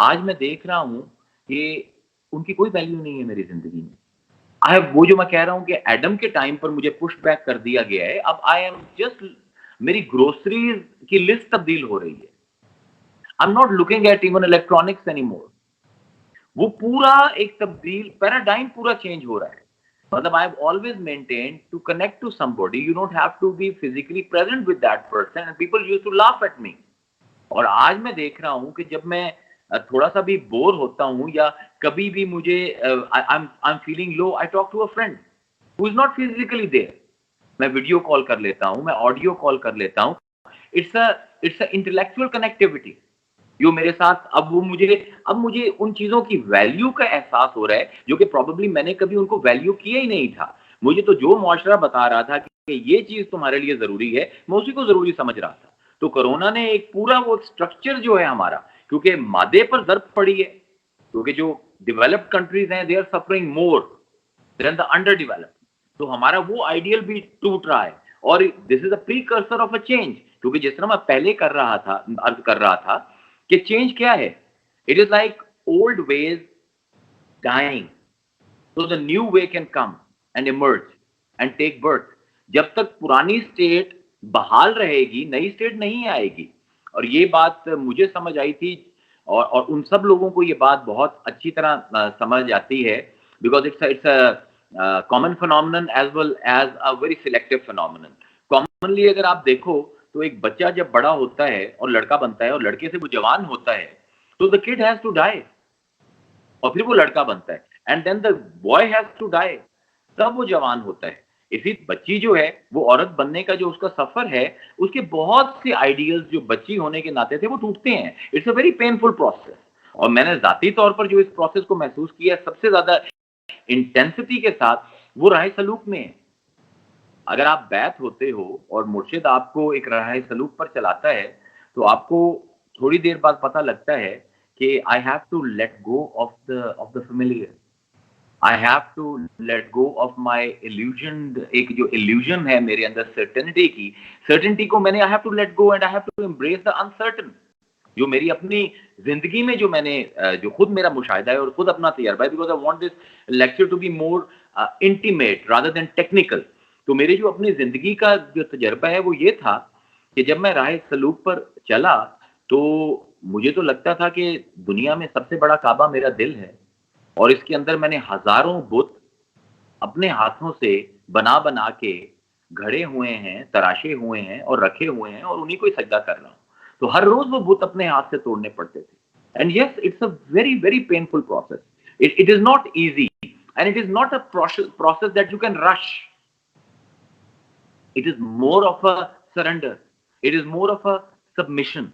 آج میں دیکھ رہا ہوں کہ ان کی کوئی ویلیو نہیں ہے میری زندگی میں. وہ جو میں کہہ رہا ہوں کہ ایڈم کے ٹائم پر مجھے پش بیک کر دیا گیا ہے، اب آئی ایم جسٹ، میری گروسریز کی لسٹ تبدیل ہو رہی ہے. I am not looking at even electronics any more. وہ پورا ایک تبدیل پیراڈائم پورا چینج ہو رہا ہے. مطلب I have always maintained to connect to somebody, you don't have to be physically present with that person, and people used to laugh at me. اور آج میں دیکھ رہا ہوں کہ جب میں تھوڑا سا بھی بور ہوتا ہوں یا کبھی بھی مجھے I'm feeling low, I talk to a friend who is not physically there. میں ویڈیو کال کر لیتا ہوں، میں آڈیو کال کر لیتا ہوں. It's a intellectual connectivity جو میرے ساتھ اب مجھے ان چیزوں کی ویلیو کا احساس ہو رہا ہے جو کہ پروبیبلی میں نے کبھی ان کو ویلیو کیا ہی نہیں تھا. مجھے تو جو معاشرہ بتا رہا تھا کہ یہ چیز تمہارے لیے ضروری ہے، میں اسی کو ضروری سمجھ رہا تھا. تو کرونا نے ایک پورا وہ اسٹرکچر جو ہے ہمارا، کیونکہ مادے پر ضرب پڑی ہے، کیونکہ جو ڈیولپڈ کنٹریز ہیں they are suffering more than the underdeveloped. تو ہمارا وہ آئیڈیل بھی ٹوٹ رہا ہے، اور this is a precursor of a change. کیونکہ جس طرح میں پہلے عرض کر رہا تھا کہ چینج کیا ہے، it is like old ways dying so the new way can come and emerge and take birth. جب تک پرانی اسٹیٹ بحال رہے گی نئی اسٹیٹ نہیں آئے گی. اور یہ بات مجھے سمجھ آئی تھی، اور ان سب لوگوں کو یہ بات بہت اچھی طرح سمجھ آتی ہے، because it's a common phenomenon as well as a very selective phenomenon. Commonly اگر آپ دیکھو تو ایک بچہ جب بڑا ہوتا ہے اور لڑکا بنتا ہے اور لڑکے سے وہ جوان ہوتا ہے تو the kid has to die، اور پھر وہ لڑکا بنتا ہے and then the boy has to die، تب وہ جوان ہوتا ہے. اسی بچی جو ہے وہ عورت بننے کا جو اس کا سفر ہے، اس کے بہت سے آئیڈیلز جو بچی ہونے کے ناطے تھے وہ ٹوٹتے ہیں. It's a very painful process. اور میں نے ذاتی طور پر جو اس پروسیس کو محسوس کیا ہے سب سے زیادہ انٹینسٹی کے ساتھ، وہ راہ سلوک میں ہے. اگر آپ بیعت ہوتے ہو اور مرشد آپ کو ایک راہ سلوک پر چلاتا ہے تو آپ کو تھوڑی دیر بعد پتہ لگتا ہے کہ I have to let go of the familiar. I have to let go of my illusion. ایک جو illusion ہے میرے اندر certainty کی, certainty کو میں نے I have to let go and I have to embrace the uncertain. جو میری اپنی زندگی میں جو میں نے جو خود میرا مشاہدہ ہے اور خود اپنا تجربہ ہے, because I want this lecture to be more intimate rather than technical. تو میرے جو اپنی زندگی کا جو تجربہ ہے وہ یہ تھا کہ جب میں راہ سلوک پر چلا تو مجھے تو لگتا تھا کہ دنیا میں سب سے بڑا کعبہ میرا دل ہے, اور اس کے اندر میں نے ہزاروں بت اپنے ہاتھوں سے بنا بنا کے گھڑے ہوئے ہیں, تراشے ہوئے ہیں اور رکھے ہوئے ہیں, اور انہیں کو سجدہ کر رہا ہوں. تو ہر روز وہ بت اپنے ہاتھ سے توڑنے پڑتے تھے. And yes, it's a very very painful process. It is not easy and it is not a process that you can rush. It is more of a surrender, it is more of a submission.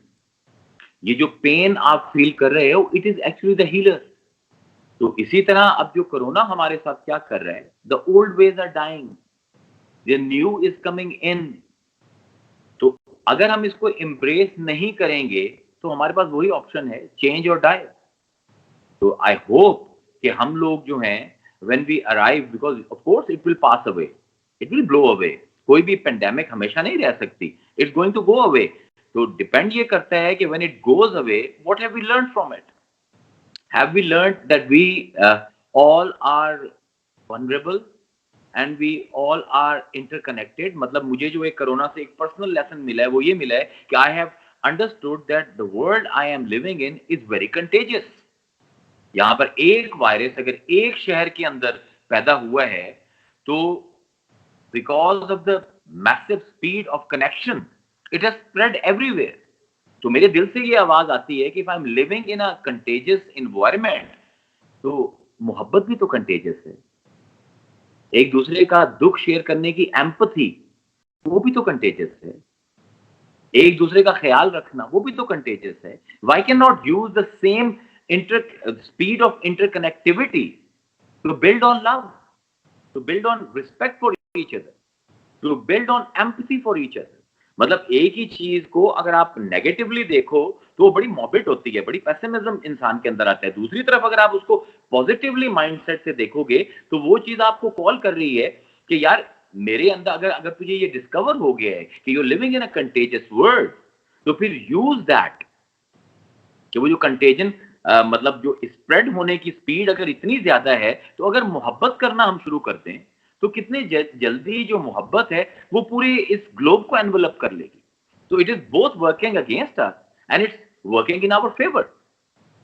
یہ جو pain آپ feel کر رہے ہو, it is actually the healer. تو اسی طرح اب جو کرونا ہمارے ساتھ کیا کر رہا ہے, the old ways are dying, the new is coming in. تو اگر ہم اس کو امبریس نہیں کریں گے تو ہمارے پاس وہی آپشن ہے, چینج اور ڈائی. تو آئی ہوپ کہ ہم لوگ جو ہیں when we arrive, because of course it will pass away, it will blow away. کوئی بھی پینڈیمک ہمیشہ نہیں رہ سکتی, it's going to go away. تو ڈپینڈ یہ کرتا ہے کہ when it goes away, what have we learned from it? Have we learned that we all are vulnerable and we all are interconnected? مطلب مجھے جو ایک کرونا سے ایک پرسنل لیسن ملا ہے وہ یہ ملا ہے کہ I have understood that the world I am living in is very contagious. یہاں پر ایک وائرس اگر ایک شہر کے اندر پیدا ہوا ہے تو because of the massive speed of connection, it has spread everywhere. تو میرے دل سے یہ آواز آتی ہے کہ if I'm living in a contagious environment, تو محبت بھی تو contagious ہے. ایک دوسرے کا دکھ شیئر کرنے کی empathy وہ بھی تو contagious ہے. ایک دوسرے کا خیال رکھنا وہ بھی تو contagious ہے. Why cannot use the same speed of interconnectivity to build on love, to build on respect for each other, to build on empathy for each other? مطلب ایک ہی چیز کو اگر آپ نیگیٹولی دیکھو تو وہ بڑی موبٹ ہوتی ہے, بڑی پیسمزم انسان کے اندر آتا ہے. دوسری طرف اگر آپ اس کو پازیٹیولی مائنڈ سیٹ سے دیکھو گے تو وہ چیز آپ کو کال کر رہی ہے کہ یار میرے اندر اگر تجھے یہ ڈسکور ہو گیا ہے کہ you are living in a contagious world, تو پھر یوز دیٹ. کہ وہ جو کنٹیجن مطلب جو اسپریڈ ہونے کی سپیڈ اگر اتنی زیادہ ہے تو اگر محبت کرنا ہم شروع کر دیں تو کتنے جلدی جو محبت ہے وہ پورے اس گلوب کو انویلپ کر لے گی. تو it is both working against us and it's working in our favour.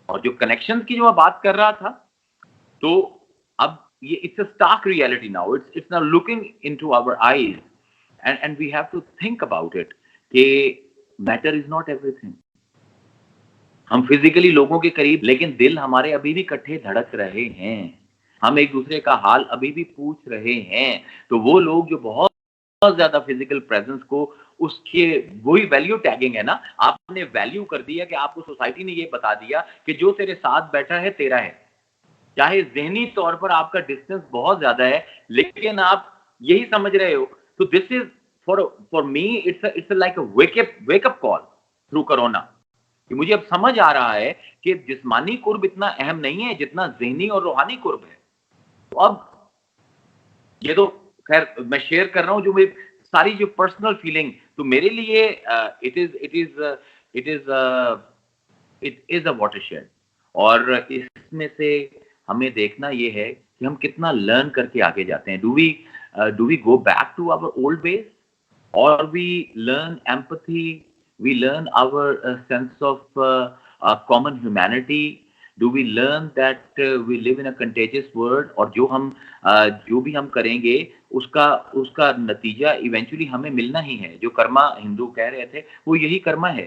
اور جو کنیکشن کی جو میں بات کر رہا تھا, تو اب یہ it's a stark reality now, it's now looking into our eyes and we have to think about it کہ matter is not everything. ہم فزیکلی لوگوں کے قریب, لیکن دل ہمارے ابھی بھی کٹھے دھڑک رہے ہیں. ہم ایک دوسرے کا حال ابھی بھی پوچھ رہے ہیں. تو وہ لوگ جو بہت زیادہ فزیکل پریزنس کو اس کے وہی ویلیو ٹیگنگ ہے نا, آپ نے ویلیو کر دیا کہ آپ کو سوسائٹی نے یہ بتا دیا کہ جو تیرے ساتھ بیٹھا ہے تیرا ہے, چاہے ذہنی طور پر آپ کا ڈسٹینس بہت زیادہ ہے لیکن آپ یہی سمجھ رہے ہو. تو this is for me it's like a wake up call through corona. کہ مجھے اب سمجھ آ رہا ہے کہ جسمانی قرب اتنا اہم نہیں ہے جتنا ذہنی اور روحانی قرب ہے. تو اب یہ تو خیر میں شیئر کر رہا ہوں جو میری ساری جو پرسنل فیلنگ, تو میرے لیے it is a watershed. اور اس میں سے ہمیں دیکھنا یہ ہے کہ ہم کتنا لرن کر کے آگے جاتے ہیں. Do we go back to our old ways اور we learn empathy, we learn our sense of common humanity? Do we learn that we live in a contagious world? اور جو بھی ہم کریں گے اس کا نتیجہ ایونچولی ہمیں ملنا ہی ہے. جو کرما ہندو کہہ رہے تھے وہ یہی کرما ہے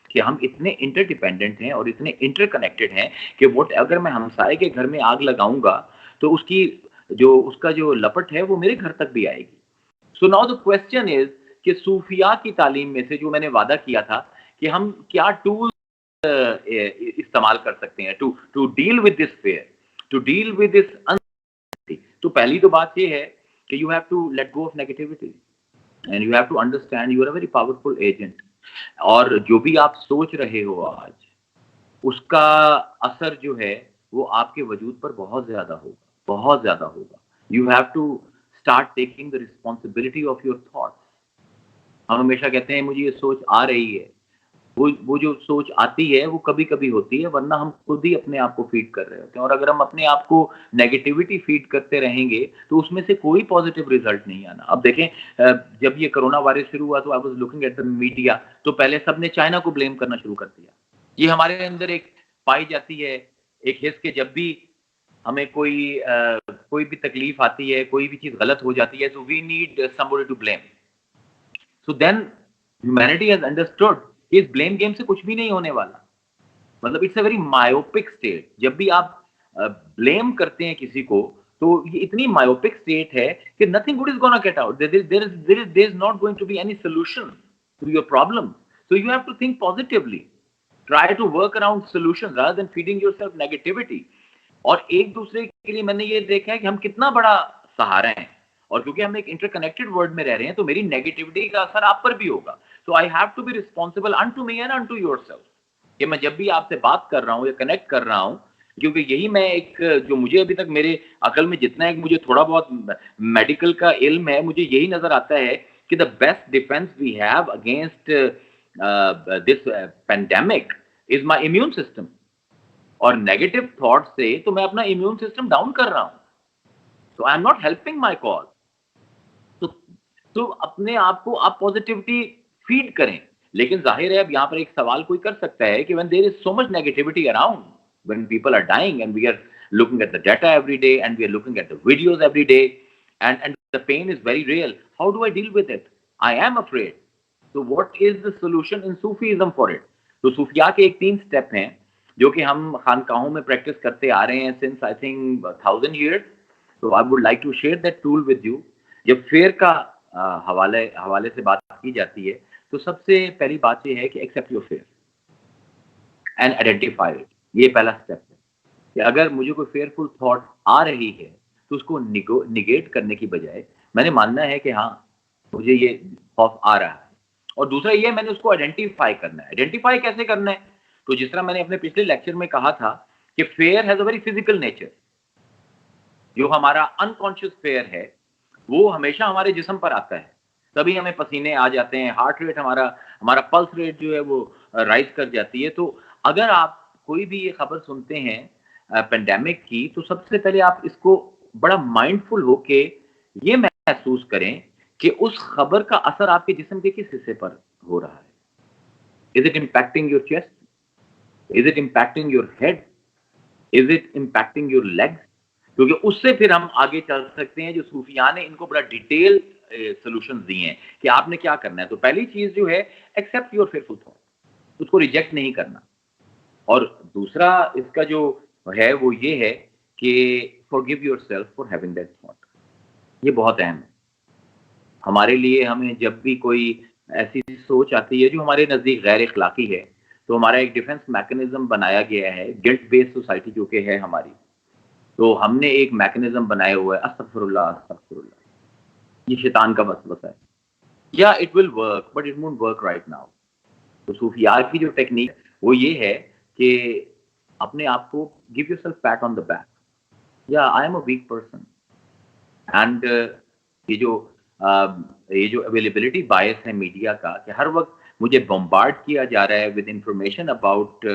کہ ہم اتنے انٹر ڈیپینڈنٹ ہیں اور اتنے انٹر کنیکٹڈ ہیں کہ اگر میں ہمسائے کے گھر میں آگ لگاؤں گا تو اس کا جو لپٹ ہے وہ میرے گھر تک بھی آئے گی. So now the question is کہ صوفیاء کی تعلیم میں سے جو میں نے وعدہ کیا تھا کہ ہم کیا ٹول استعمال کر سکتے ہیں to deal with this fear, to deal with this uncertainty. تو پہلی تو بات یہ ہے کہ you have to let go of negativity and you have to understand you are a very powerful agent. اور جو بھی آپ سوچ رہے ہو آج اس کا اثر جو ہے وہ آپ کے وجود پر بہت زیادہ ہوگا. You have to start taking the responsibility of your thoughts. ہم ہمیشہ کہتے ہیں مجھے یہ سوچ آ رہی ہے, وہ جو سوچ آتی ہے وہ کبھی کبھی ہوتی ہے, ورنہ ہم خود ہی اپنے آپ کو فیڈ کر رہے ہوتے ہیں. اور اگر ہم اپنے آپ کو نیگیٹیوٹی فیڈ کرتے رہیں گے تو اس میں سے کوئی پازیٹیو ریزلٹ نہیں آنا. اب دیکھیں جب یہ کرونا وائرس شروع ہوا تو I was looking at the media, تو پہلے سب نے چائنا کو بلیم کرنا شروع کر دیا. یہ ہمارے اندر ایک پائی جاتی ہے ایک حس کہ جب بھی ہمیں کوئی بھی تکلیف آتی ہے, کوئی بھی چیز غلط ہو جاتی ہے, تو we need somebody to blame. So then humanity has understood کہ اس blame game سے کچھ بھی نہیں ہونے والا. مطلب it's a very myopic state. جب بھی آپ blame کرتے ہیں کسی کو تو یہ اتنی myopic state ہے کہ nothing good is gonna get out. There is not going to be any solution to your problem. So you have to think positively. Try to work around solutions rather than feeding yourself negativity. اور ایک دوسرے کے لیے میں نے یہ دیکھا ہے کہ ہم کتنا بڑا سہارا ہیں, اور کیونکہ ہم ایک انٹر کنیکٹڈ ورلڈ میں رہ رہے ہیں تو میری نیگیٹیوٹی کا اثر آپ پر بھی ہوگا. So I have to be responsible unto me and unto yourself. کہ میں جب بھی آپ سے بات کر رہا ہوں یا کنیکٹ کر رہا ہوں, کیونکہ یہی میں ایک جو مجھے ابھی تک میرے عقل میں جتنا ایک مجھے تھوڑا بہت میڈیکل کا علم ہے, مجھے یہی نظر آتا ہے کہ the best defence we have against this pandemic is my immune system. اور نیگیٹو تھاٹ سے تو میں اپنا امیون سسٹم ڈاؤن کر رہا ہوں. So I am not helping my cause. تو اپنے آپ کو آپ پازیٹیوٹی فیڈ کریں. لیکن ظاہر ہے اب یہاں پر ایک سوال کوئی کر سکتا ہے کہ when there is so much negativity around, when people are dying and we are looking at the data every day and we are looking at the videos every day and the pain is very real, how do I deal with it? I am afraid. So what is the solution in Sufism for it? تو صوفیاء کے ایک 3 step ہیں جو کہ ہم خانقاہوں میں practice کرتے آ رہے ہیں since I think 1000 years. So I would like to share that tool with you. جب فیئر کا حوالے سے بات کی جاتی ہے تو سب سے پہلی بات یہ ہے کہ accept your fear and identify it. یہ پہلا اسٹیپ ہے کہ اگر مجھے کوئی فیئرفل تھاٹ آ رہی ہے تو اس کو نگیٹ کرنے کی بجائے میں نے ماننا ہے کہ ہاں مجھے یہ خوف آ رہا ہے. اور دوسرا یہ میں نے اس کو آئیڈینٹیفائی کرنا ہے. آئیڈینٹیفائی کیسے کرنا ہے؟ تو جس طرح میں نے اپنے پچھلے لیکچر میں کہا تھا کہ fear has a very physical nature. جو ہمارا انکانشیس فیئر ہے وہ ہمیشہ ہمارے جسم پر آتا ہے, تبھی ہمیں پسینے آ جاتے ہیں, ہارٹ ریٹ ہمارا پلس ریٹ جو ہے وہ رائز کر جاتی ہے. تو اگر آپ کوئی بھی یہ خبر سنتے ہیں پینڈیمک کی تو سب سے پہلے آپ اس کو بڑا مائنڈفل ہو کے یہ محسوس کریں کہ اس خبر کا اثر آپ کے جسم کے کس حصے پر ہو رہا ہے. Is it impacting your chest? Is it impacting your head? Is it impacting your legs? کیونکہ اس سے پھر ہم آگے چل سکتے ہیں. جو صوفیاء نے ان کو بڑا ڈیٹیل سولوشنز دیے ہیں کہ آپ نے کیا کرنا ہے. تو پہلی چیز جو ہے ایکسیپٹ یور فیئرفل تھاٹ, اس کو ریجیکٹ نہیں کرنا. اور دوسرا اس کا جو ہے وہ یہ ہے کہ forgive yourself for having that thought. یہ بہت اہم ہے ہمارے لیے. ہمیں جب بھی کوئی ایسی سوچ آتی ہے جو ہمارے نزدیک غیر اخلاقی ہے تو ہمارا ایک ڈیفنس میکنزم بنایا گیا ہے, گلٹ بیس سوسائٹی جو کہ ہے ہماری, تو ہم نے ایک میکنزم بنایا ہوا ہے استغفر اللہ استغفر اللہ. یہ شیطان کا وسوسہ ہے. یا it will work but it won't work right now. تو صوفیاء کی جو ٹیکنیک وہ یہ ہے کہ اپنے آپ کو give yourself pat on the back. یا I am a weak person. And یہ جو اویلیبلٹی بائس ہے میڈیا کا کہ ہر وقت مجھے بمبارڈ کیا جا رہا ہے with information about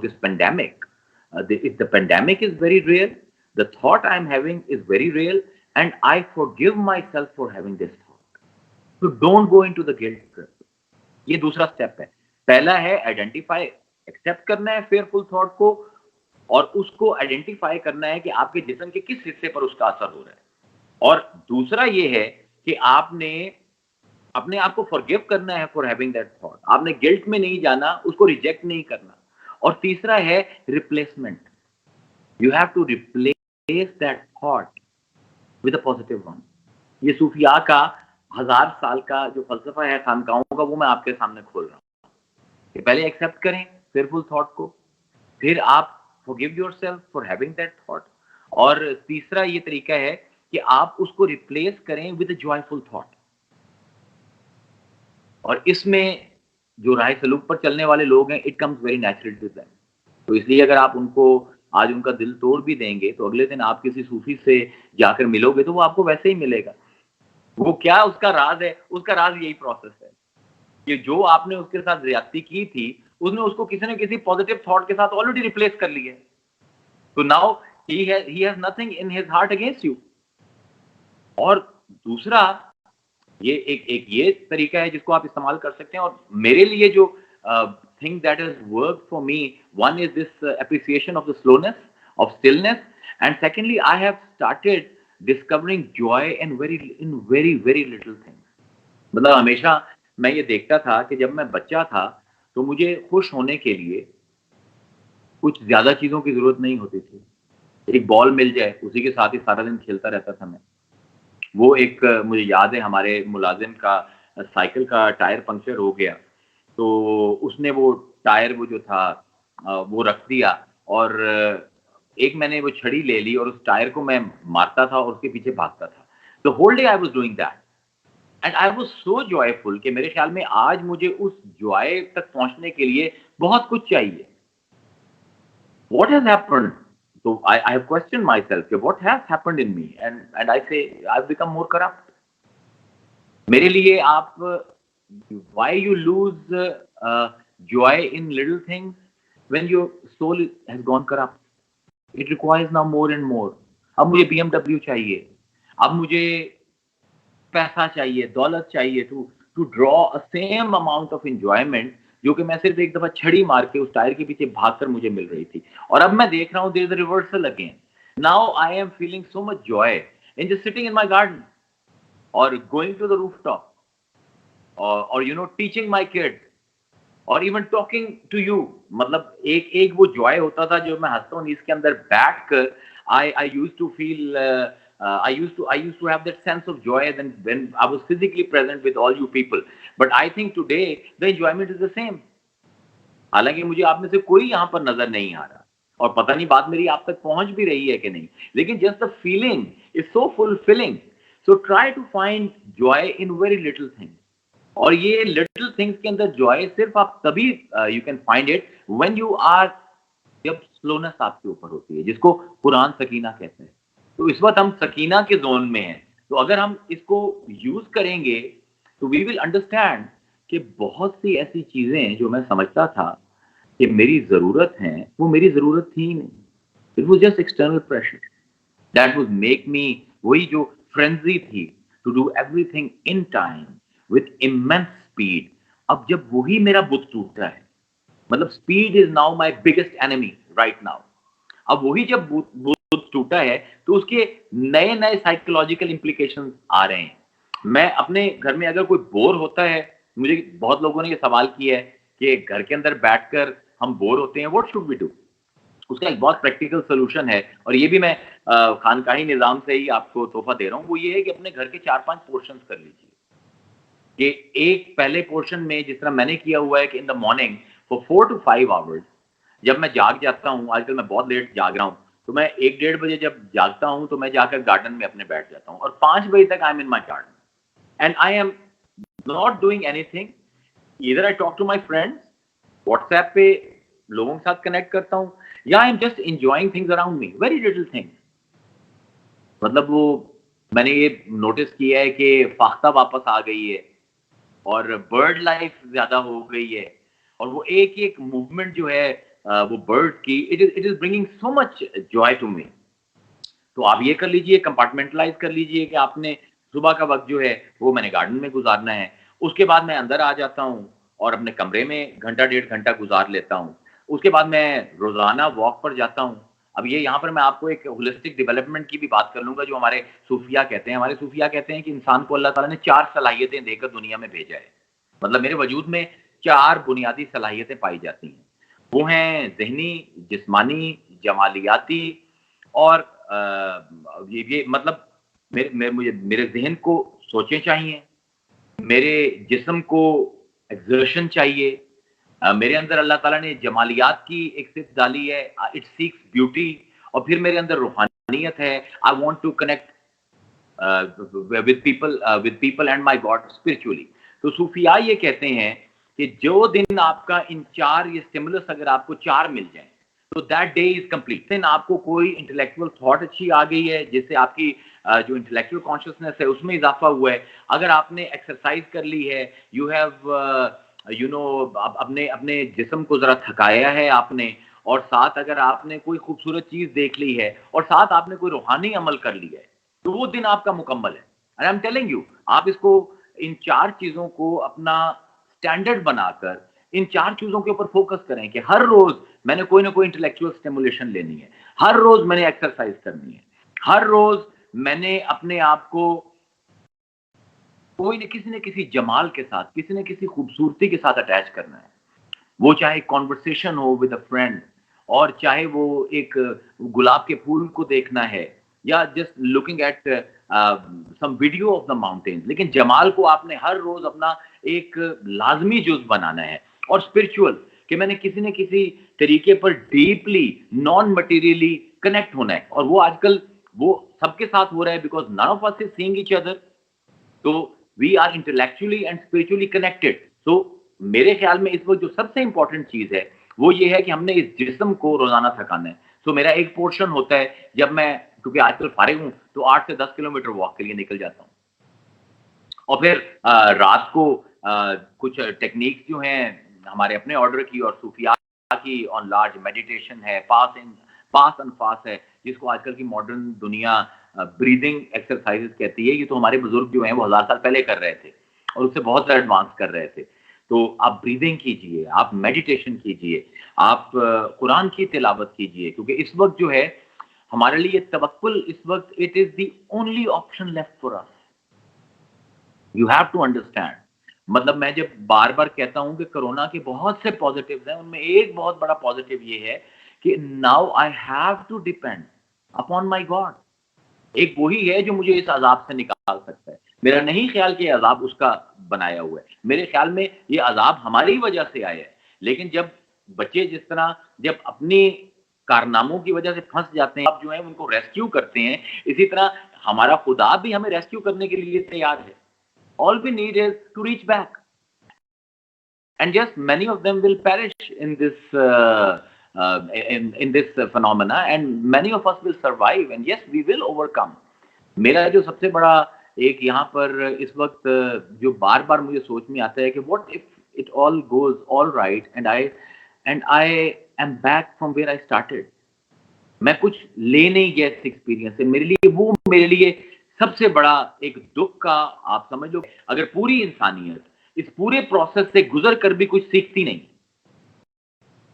this pandemic. If the pandemic is very real, the thought I am having is very real, and I forgive myself for having this thought. So don't go into the guilt trip. یہ دوسرا step ہے. پہلا ہے identify, accept کرنا ہے fearful thought کو, اور اس کو آئیڈینٹیفائی کرنا ہے کہ آپ کے جسم کے کس حصے پر اس کا اثر ہو رہا ہے. اور دوسرا یہ ہے کہ آپ نے اپنے آپ کو forgive کرنا ہے for having that thought. آپ نے گلٹ میں نہیں جانا, اس کو ریجیکٹ نہیں کرنا. اور تیسرا ہے replacement. You have to replace that thought with a positive one. یہ صوفیاء کا 1000 سال کا جو فلسفہ ہے خانقاہوں کا, وہ میں آپ کے سامنے کھول رہا ہوں کہ پہلے ایکسیپٹ کریں فیئرفل تھاٹ کو, پھر آپ forgive yourself for having that thought, اور تیسرا یہ طریقہ ہے کہ آپ اس کو ریپلیس کریں ود اے joyful thought. اور اس میں جو راہ سلوک پر چلنے والے لوگ ہیں it comes very natural to them. تو اس لیے اگر آپ ان کو آج ان کا دل توڑ بھی دیں گے تو اگلے دن آپ کسی صوفی سے جا کر ملو گے تو وہ آپ کو ویسے ہی ملے گا. وہ کیا اس کا راز ہے؟ اس کا راز یہی پروسیس ہے کہ جو آپ نے اس کے ساتھ زیادتی کی تھی اس نے اس کو کسی نہ کسی پازیٹیو تھاٹ کے ساتھ آلریڈی ریپلیس کر لی ہے. تو now he has nothing in his heart against you. اور دوسرا یہ ایک یہ طریقہ ہے جس کو آپ استعمال کر سکتے ہیں. اور میرے لیے جو thing that has worked for me, one is this appreciation of the slowness, of stillness, and secondly I have started discovering joy in very little things. مطلب ہمیشہ میں یہ دیکھتا تھا کہ جب میں بچہ تھا تو مجھے خوش ہونے کے لیے کچھ زیادہ چیزوں کی ضرورت نہیں ہوتی تھی. ایک بال مل جائے اسی کے ساتھ ہی سارا دن کھیلتا رہتا تھا میں. وہ ایک مجھے یاد ہے ہمارے ملازم کا سائیکل کا ٹائر پنکچر ہو گیا تو اس نے وہ ٹائر وہ جو تھا وہ رکھ دیا اور ایک میں نے وہ چھڑی لے لی اور اس ٹائر کو میں مارتا تھا اور اس کے پیچھے بھاگتا تھا. The whole day I was doing that and I was so joyful کہ میرے خیال میں آج مجھے اس جوائے تک پہنچنے کے لیے بہت کچھ چاہیے. What has happened? So I have questioned myself what has happened in me and I say I've become more corrupt. میرے لیے آپ why you lose joy in little things when your soul has gone corrupt. It requires now more and more. اب مجھے BMW چاہیے, اب مجھے پیسہ چاہیے, دولت چاہیے to draw a same amount of enjoyment جو کہ میں صرف ایک دفعہ چھڑی مار کے اس ٹائر کے پیچھے بھاگ کر مجھے مل رہی تھی. اور اب میں دیکھ رہا ہوں there is a reversal again. Now I am feeling so much joy in just sitting in my garden or going to the rooftop or you know teaching my kids or even talking to you. مطلب ایک وہ joy ہوتا تھا جو میں ہنستا ہوں اس کے اندر بیٹھ کر I used to feel I used to have that sense of joy than when I was physically present with all you people. But I think today the enjoyment is the same. حالانکہ مجھے آپ میں سے کوئی یہاں پر نظر نہیں آ رہا اور پتہ نہیں بات میری آپ تک پہنچ بھی رہی ہے کہ نہیں, لیکن just the feeling is so fulfilling. So try to find joy in very little things. اور یہ little things کے اندر joy صرف آپ تبھی you can find it when you are جب سلونس آپ کے اوپر ہوتی ہے جس کو قرآن سکینہ کہتے ہیں. تو اس وقت ہم سکینہ کے زون میں ہیں. تو اگر ہم اس کو یوز کریں گے تو وی ول انڈرسٹینڈ کہ بہت سی ایسی چیزیں جو میں سمجھتا تھا کہ میری ضرورت ہیں وہ میری ضرورت تھی ہی نہیں. It was just external pressure that would make me وہی جو frenzy تھی to do everything in time with immense speed. اب جب وہی میرا بت ٹوٹتا ہے مطلب speed is now my biggest enemy right now. اب وہی جب بت ٹوٹا ہے تو اس کے نئے سائیکولوجیکل امپلیکیشن آ رہے ہیں. میں اپنے گھر میں اگر کوئی بور ہوتا ہے, مجھے بہت لوگوں نے یہ سوال کیا ہے کہ گھر کے اندر بیٹھ کر ہم بور ہوتے ہیں, what should we do؟ اس کا ایک بہت پریکٹیکل سولوشن ہے اور یہ بھی میں خانقاہی نظام سے ہی آپ کو تحفہ دے رہا ہوں. وہ یہ ہے کہ اپنے گھر کے 4-5 پورشنز کر لیجیے. کہ ایک پہلے پورشن میں جس طرح میں نے کیا ہوا ہے کہ ان the morning for 4 to 5 hours جب میں جاگ جاتا ہوں, آج کل میں بہت لیٹ جاگ رہا ہوں, تو میں 1-1:30 بجے جب جاگتا ہوں تو میں جا کر گارڈن میں اپنے بیٹھ جاتا ہوں اور 5 بجے تک I am in my garden and I am not doing anything. ادھر I talk to my friends, WhatsApp پہ لوگوں کے ساتھ کنیکٹ کرتا ہوں, یا I am just enjoying things around me, very little things. مطلب وہ میں نے یہ نوٹس کیا ہے کہ فاختہ واپس آ گئی ہے اور برڈ لائف زیادہ ہو گئی ہے اور وہ ایک موومنٹ جو ہے وہ برڈ کی it is bringing so much joy to me. تو آپ یہ کر لیجئے, کمپارٹمنٹلائز کر لیجئے کہ آپ نے صبح کا وقت جو ہے وہ میں نے گارڈن میں گزارنا ہے, اس کے بعد میں اندر آ جاتا ہوں اور اپنے کمرے میں 1-1.5 گھنٹہ گزار لیتا ہوں, اس کے بعد میں روزانہ واک پر جاتا ہوں. اب یہ یہاں پر میں آپ کو ایک ہولسٹک ڈیولپمنٹ کی بھی بات کر لوں گا جو ہمارے صوفیہ کہتے ہیں. ہمارے صوفیہ کہتے ہیں کہ انسان کو اللہ تعالیٰ نے 4 صلاحیتیں دے کر دنیا میں بھیجا ہے. مطلب میرے وجود میں 4 بنیادی صلاحیتیں پائی جاتی ہیں. وہ ہیں ذہنی, جسمانی, جمالیاتی اور یہ مطلب میرے ذہن کو سوچیں چاہیے, میرے جسم کو ایکزرشن چاہیے, میرے اندر اللہ تعالیٰ نے جمالیات کی ایک صفت ڈالی ہے, اٹ سیکس بیوٹی, اور پھر میرے اندر روحانیت ہے, I want to connect with people and my God spiritually. تو صوفیاء یہ کہتے ہیں کہ جو دن آپ کا ان 4 یہ اسٹیمولس اگر آپ کو 4 مل جائیں تو دیٹ ڈے از کمپلیٹ. دن آپ کو کوئی انٹلیکچوئل تھاٹ اچھی آ گئی ہے جس سے آپ کی جو انٹلیکچوئل کانشیسنیس ہے اس میں اضافہ ہوا ہے, اگر آپ نے ایکسرسائز کر لی ہے, یو ہیو اپنے جسم کو ذرا تھکایا ہے آپ نے, اور ساتھ اگر آپ نے کوئی خوبصورت چیز دیکھ لی ہے, اور ساتھ آپ نے کوئی روحانی عمل کر لی ہے, تو وہ دن آپ کا مکمل ہے. And I'm telling you, آپ اس کو ان 4 چیزوں کو اپنا سٹینڈرڈ بنا کر ان 4 چیزوں کے اوپر فوکس کریں کہ ہر روز میں نے کوئی نہ کوئی انٹلیکچوئل اسٹیمولیشن لینی ہے, ہر روز میں نے ایکسرسائز کرنی ہے, ہر روز میں نے اپنے آپ کو کوئی نہ کسی جمال کے ساتھ, کسی نہ کسی خوبصورتی کے ساتھ اٹیچ کرنا ہے. وہ چاہے conversation who with a friend, اور چاہے وہ ایک گلاب کے پھول کو دیکھنا ہے, یا just looking at some video of the mountain, لیکن جمال کو آپ نے ہر روز اپنا ایک لازمی جز بنانا ہے. اور اسپرچول کہ میں نے کسی نہ کسی طریقے پر ڈیپلی نان مٹیریلی کنیکٹ ہونا ہے, اور وہ آج کل وہ سب کے ساتھ ہو رہا ہے because none of us is seeing each other. تو we are intellectually and spiritually connected. So میرے خیال میں اس وقت جو سب سے امپورٹنٹ چیز ہے وہ یہ ہے کہ ہم نے اس جسم کو روزانہ تھکانا ہے. سو میرا ایک پورشن ہوتا ہے جب میں, کیونکہ آج کل فارغ ہوں, تو 8 سے 10 کلومیٹر واک کے لیے نکل جاتا ہوں, اور پھر رات کو کچھ ٹیکنیکس جو ہیں ہمارے اپنے آرڈر کی اور صوفیاء کی آن لارج میڈیٹیشن ہے, پاس اینڈ فاس ہے, جس کو آج کل کی ماڈرن دنیا بریدنگ ایکسرسائز کہتی ہے. یہ تو ہمارے بزرگ جو ہیں وہ 1000 سال پہلے کر رہے تھے اور اس سے بہت زیادہ ایڈوانس کر رہے تھے. تو آپ بریدنگ کیجئے, آپ میڈیٹیشن کیجئے, آپ قرآن کی تلاوت کیجئے, کیونکہ اس وقت جو ہے ہمارے لیے توکل اس وقت it is the only option left for us. You have to understand. مطلب میں جب بار بار کہتا ہوں کہ کرونا کے بہت سے پازیٹیوز ہیں, ان میں ایک بہت بڑا پازیٹیو یہ ہے کہ now I have to depend upon my God. ایک وہی ہے جو مجھے اس عذاب سے نکال سکتا ہے. میرا نہیں خیال کہ یہ عذاب اس کا بنایا ہوا ہے, میرے خیال میں یہ عذاب ہماری وجہ سے آیا ہے. لیکن جب بچے جس طرح جب اپنی کارناموں کی وجہ سے پھنس جاتے ہیں, آپ جو ہیں ان کو ریسکیو کرتے ہیں, اسی طرح ہمارا خدا بھی ہمیں ریسکیو کرنے کے لیے تیار ہے. All we need is to reach back. And yes, many of them will perish in this phenomena, and many of us will survive, and yes, we will overcome. میرا جو سب سے بڑا ایک یہاں پر اس وقت جو بار بار مجھے سوچ میں آتا ہے کہ what if it all goes all right and I am back from where I started. میں کچھ لے نہیں گیا اس ایکسپیرینس سے, میرے لیے سب سے بڑا ایک دکھ کا آپ سمجھ لو, اگر پوری انسانیت اس پورے پروسیس سے گزر کر بھی کچھ سیکھتی نہیں,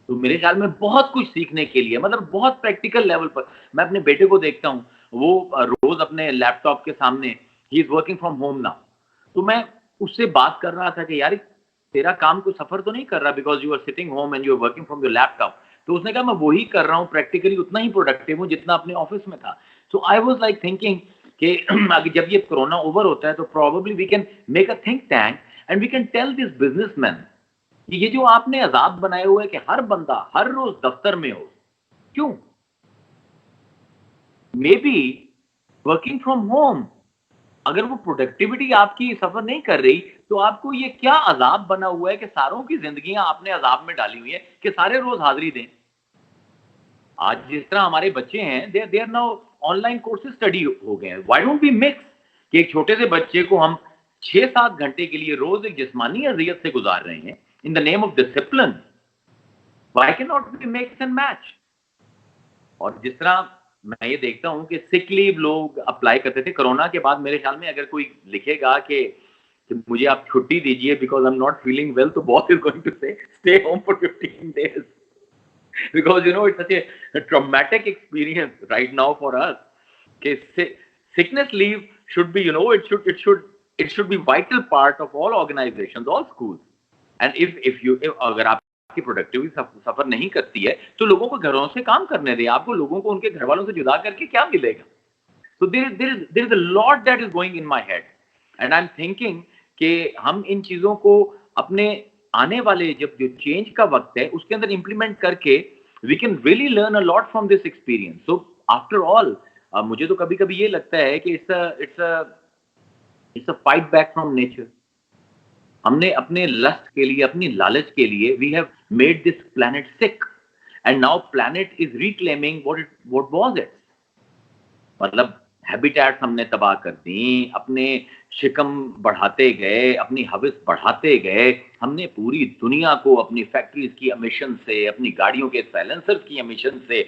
تو میرے خیال میں بہت کچھ سیکھنے کے لیے, مطلب بہت پریکٹیکل لیول پر. میں اپنے بیٹے کو دیکھتا ہوں, وہ روز اپنے لیپ ٹاپ کے سامنے, he is working from home now, تو میں اس سے بات کر رہا تھا کہ یار تیرا کام کوئی سفر تو نہیں کر رہا because you are sitting home and you are working from your laptop. تو اس نے کہا میں وہی کر رہا ہوں, پریکٹیکلی اتنا ہی پروڈکٹیو ہوں جتنا اپنے آفس میں تھا. So I was like thinking کہ جب یہ کرونا اوور ہوتا ہے تو probably we can make a think tank and we can tell this businessman کہ یہ جو آپ نے عذاب بنائے ہوئے کہ ہر بندہ ہر روز دفتر میں ہو, کیوں؟ May be working from home, اگر وہ پروڈکٹیوٹی آپ کی سفر نہیں کر رہی تو آپ کو یہ کیا عذاب بنا ہوا ہے کہ ساروں کی زندگیاں آپ نے عذاب میں ڈالی ہوئی ہیں کہ سارے روز حاضری دیں. آج جس طرح ہمارے بچے ہیں they are now online courses study ہو گئے ہیں. وائی ڈونٹ وی مکس کہ ایک چھوٹے سے بچے کو ہم 6-7 گھنٹے کے لیے روز ایک جسمانی اذیت سے گزار رہے ہیں in the name of discipline. Why can not we mix and match. اور جس طرح میں یہ دیکھتا ہوں کہ سک لیو لوگ اپلائی کرتے تھے کرونا کے بعد, میرے خیال میں اگر کوئی لکھے گا کہ مجھے آپ چھٹی دیجیے because I am not feeling well, تو boss is going to say stay home for 15 days. Because it's such a traumatic experience right now for us. Okay, sickness leave should be, it should be vital part of all organizations, all schools. And if اگر آپ کی productivity سفر نہیں کرتی ہے تو لوگوں کو گھروں سے کام کرنے دیں. آپ کو لوگوں کو ان کے گھر والوں سے جدا کر کے کیا ملے گا؟ So there is a lot that is going in my head, and I'm thinking کہ ہم ان چیزوں کو اپنے آنے والے جب جو چینج کا وقت ہے اس کے اندر امپلیمنٹ کر کے we can really learn a lot from this experience. So after all, مجھے تو کبھی کبھی یہ لگتا ہے کہ it's a fight back from nature. ہم نے اپنے لسٹ کے لیے, اپنی لالچ کے لیے, we have made this planet sick and now planet is reclaiming what was it. مطلب ہیبیٹیٹس ہم نے تباہ کر دیں, اپنے شکم بڑھاتے گئے, اپنی ہوس بڑھاتے گئے. ہم نے پوری دنیا کو اپنی فیکٹریز کی امیشن سے, اپنی گاڑیوں کے سائلنسر کی امیشن سے,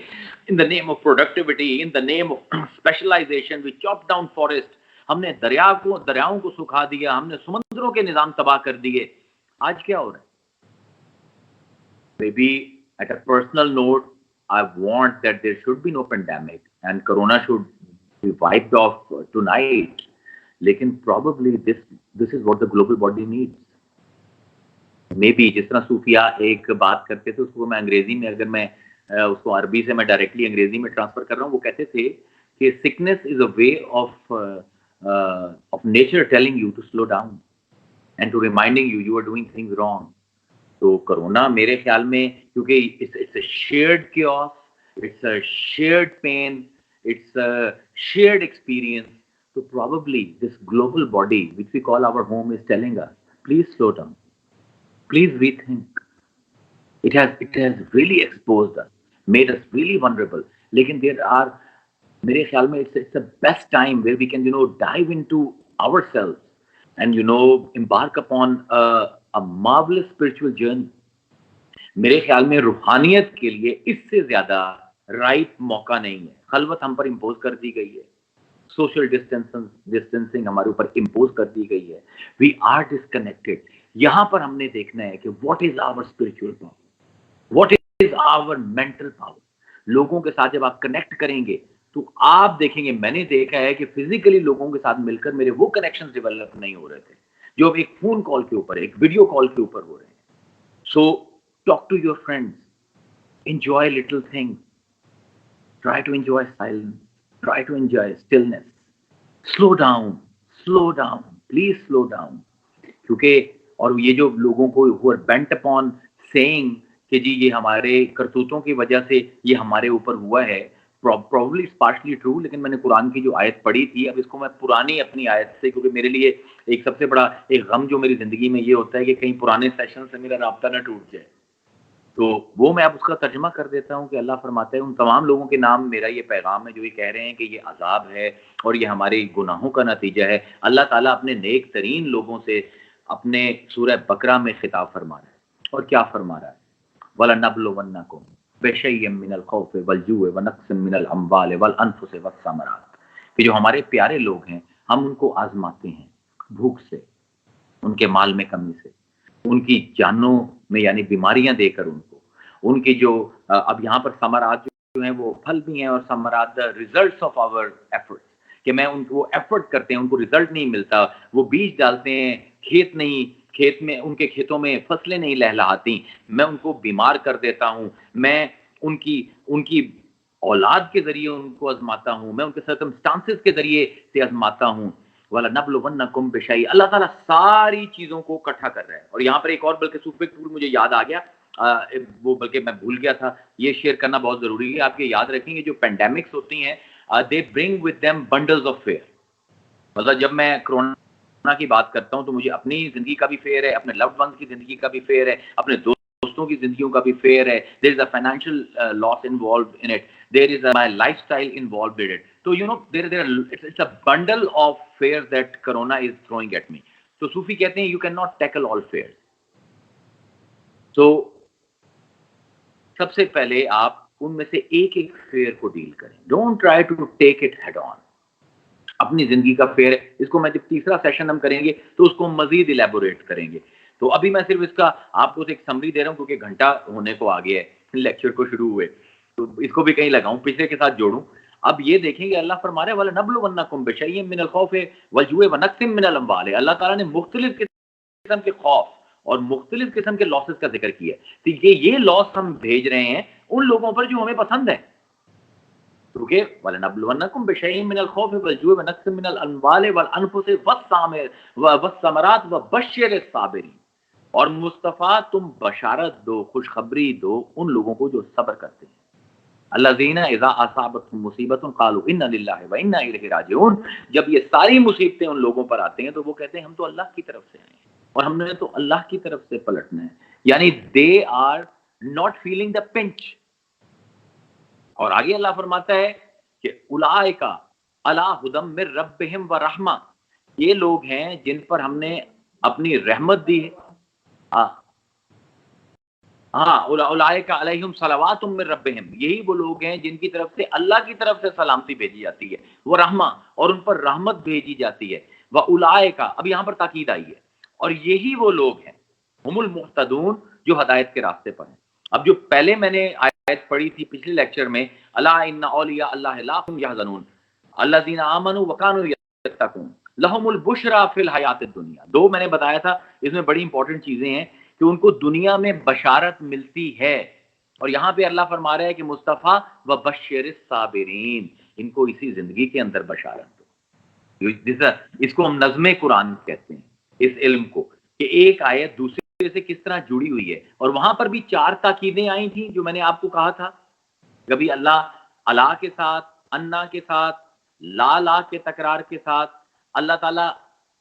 in the name of productivity, in the name of specialization, we chop down forest. ہم نے دریاؤں کو سکھا دیا, ہم نے سمندروں کے نظام تباہ کر دیے. آج کیا ہو رہا ہے؟ Maybe at a personal note, I want that there should be no pandemic and Corona should be wiped off tonight. Lekin probably this is what the global body needs. Maybe جس طرح صوفیہ ایک بات کرتے تھے, اس کو میں انگریزی میں, اگر میں اس کو عربی سے میں ڈائریکٹلی انگریزی میں ٹرانسفر کر رہا ہوں, وہ کہتے تھے کہ sickness is a way of nature telling you to slow down and to reminding you are doing things wrong. تو کرونا میرے خیال میں, کیونکہ it's a shared chaos, it's a shared pain, it's a shared experience, so probably this global body which we call our home is telling us, please slow down, please rethink. It has really exposed us, made us really vulnerable. Lekin there are, میرے خیال میں it's the best time where we can dive into ourselves and embark upon a marvelous spiritual journey. میرے خیال میں روحانیت کے لیے اس سے زیادہ رائٹ موقع نہیں ہے. خلوت ہم پر امپوز کر دی گئی ہے, سوشل ڈسٹینسنگ ہمارے اوپر امپوز کر دی گئی ہے, وی آر ڈسکنیکٹڈ. یہاں پر ہم نے دیکھنا ہے کہ what is our spiritual power, what is our mental power. لوگوں کے ساتھ جب آپ کنیکٹ کریں گے تو آپ دیکھیں گے, میں نے دیکھا ہے کہ فزیکلی لوگوں کے ساتھ مل کر میرے وہ کنیکشن ڈیولپ نہیں ہو رہے تھے جو ایک فون کال کے اوپر, ایک ویڈیو کال کے اوپر ہو رہے ہیں. So talk to your friends, enjoy little thing, try to enjoy silence, try to enjoy stillness. Slow down, please slow down. کیونکہ اور یہ جو لوگوں کو who are bent upon saying کہ جی یہ ہمارے کرتوتوں کی وجہ سے یہ ہمارے اوپر ہوا ہے, probably it's partially true, لیکن میں نے قرآن کی جو آیت پڑھی تھی, اب اس کو میں پرانی اپنی آیت سے, کیونکہ میرے لیے ایک سب سے بڑا ایک غم جو میری زندگی میں یہ ہوتا ہے کہ کہیں پرانے سیشن سے میرا رابطہ نہ ٹوٹ جائے, تو وہ میں اب اس کا ترجمہ کر دیتا ہوں کہ اللہ فرماتا ہے ان تمام لوگوں کے نام میرا یہ پیغام ہے جو یہ کہہ رہے ہیں کہ یہ عذاب ہے اور یہ ہمارے گناہوں کا نتیجہ ہے. اللہ تعالیٰ اپنے نیک ترین لوگوں سے اپنے سورہ بقرہ میں خطاب فرما رہا ہے, اور کیا فرما رہا ہے؟ وَلَنَبْلُوَنَّكُمْ بِشَيْءٍ مِّنَ الْخَوْفِ وَالْجُوعِ وَنَقْصٍ مِّنَ الْأَمْوَالِ وَالْأَنفُسِ وَالثَّمَرَاتِ. کہ جو ہمارے پیارے لوگ ہیں ہم ان کو آزماتے ہیں بھوک سے, ان کے مال میں کمی سے, ان کی جانوں میں یعنی بیماریاں دے کر ان کی جو اب یہاں پر ثمرات جو ہیں وہ پھل بھی ہیں, اور ثمرات ریزلٹس آف آور ایفرٹس, کہ میں ان کو ایفرٹ کرتے ہیں, ان کو ریزلٹ نہیں ملتا, وہ بیج ڈالتے ہیں, کھیت میں ان کے کھیتوں میں فصلیں نہیں لہلہاتی, میں ان کو بیمار کر دیتا ہوں, میں ان کی اولاد کے ذریعے ان کو آزماتا ہوں, میں ان کے سرکمسٹانسز کے ذریعے سے آزماتا ہوں. وَلَنَبْلُوَنَّكُمْ بِشَيْءٍ, اللہ تعالیٰ ساری چیزوں کو اکٹھا کر رہا ہے. اور یہاں پر ایک اور بلکہ سپر ٹول مجھے یاد آ گیا, وہ بلکہ میں بھول گیا تھا, یہ شیئر کرنا بہت ضروری ہے. آپ کے یاد رکھیں گے جو پینڈیمکس ہوتی ہیں they bring with them bundles of fear. مطلب جب میں کرونا کی بات کرتا ہوں تو مجھے اپنی زندگی کا بھی فیئر ہے, اپنے لوڈ ونس کی زندگی کا بھی فیئر ہے, اپنے دوستوں کی زندگیوں کا بھی فیئر ہے. there is a financial loss involved in it, there is my lifestyle involved in it. So it's a bundle of fears that corona is throwing at me. So Sufi کہتے ہیں you cannot tackle all fears. So سب سے پہلے آپ ان میں سے ایک ایک fair کو ڈیل کریں. Don't try to take it head on. اپنی زندگی کا فیئر ہے, اس کو میں جب تیسرا سیشن ہم کریں گے تو اس کو مزید الیبوریٹ کریں گے. تو ابھی میں صرف اس کا آپ کو ایک سمری دے رہا ہوں کیونکہ گھنٹہ ہونے کو آ گیا ہے لیکچر کو شروع ہوئے, تو اس کو بھی کہیں لگاؤں, پچھلے کے ساتھ جوڑوں. اب یہ دیکھیں گے اللہ فرما رہا ہے وَلَنَبْلُوَنَّكُمْ بِشَيْءٍ مِّنَ الْخَوْفِ وَالْجُوعِ وَنَقْصٍ مِّنَ الْأَمْوَالِ. اللہ تعالیٰ نے مختلف قسم کے خوف اور مختلف قسم کے لاسز کا ذکر کیا ہے. تو یہ لاس ہم بھیج رہے ہیں ان لوگوں پر جو ہمیں پسند ہے, کیونکہ وَلَنَبْلُوَنَّكُمْ بِشَيْءٍ مِّنَ الْخَوْفِ وَالْجُوعِ وَنَقْصٍ مِّنَ الْأَمْوَالِ وَالْأَنفُسِ وَالثَّمَرَاتِ وَبَشِّرِ الصَّابِرِينَ. اور مصطفیٰ تم بشارت دو, خوشخبری دو ان لوگوں کو جو صبر کرتے ہیں. الذین اذا اصابتهم مصیبۃ قالوا انا للہ وانا الیہ راجعون. جب یہ ساری مصیبتیں ان لوگوں پر آتے ہیں تو وہ کہتے ہیں ہم تو اللہ کی طرف سے آئے ہیں, اور ہم نے تو اللہ کی طرف سے پلٹنا ہے. یعنی they are not feeling the punch. اور آگے اللہ فرماتا ہے کہ اولئک علی ھدی من ربہم ورحمہ، یہ لوگ ہیں جن پر ہم نے اپنی رحمت دی ہے. ہاں اولئک علیہم صلوات من ربہم، یہی وہ لوگ ہیں جن کی طرف سے اللہ کی طرف سے سلامتی بھیجی جاتی ہے، وہ رحمہ، اور ان پر رحمت بھیجی جاتی ہے. واولئک، اب یہاں پر تاکید آئی ہے، اور یہی وہ لوگ ہیں ہم المہتدون، جو ہدایت کے راستے پر ہیں. اب جو پہلے میں نے آیت پڑھی تھی پچھلے لیکچر میں، الا ان اولیاء اللہ لا هم يحزنون الذين آمنوا وكانوا يتقون لهم البشرى في الحیات الدنیا. دو میں نے بتایا تھا، اس میں بڑی امپورٹنٹ چیزیں ہیں کہ ان کو دنیا میں بشارت ملتی ہے. اور یہاں پہ اللہ فرما رہا ہے کہ مصطفیٰ وبشر الصابرین، ان کو اسی زندگی کے اندر بشارت دو. اس کو ہم نظم قرآن کہتے ہیں، اس علم کو، کہ ایک آیت دوسرے سے کس طرح جڑی ہوئی ہے. اور وہاں پر بھی 4 تاکیدیں آئی تھیں جو میں نے آپ کو کہا تھا. کبھی اللہ الا کے ساتھ، انا کے ساتھ، لا کے تکرار کے ساتھ اللہ تعالیٰ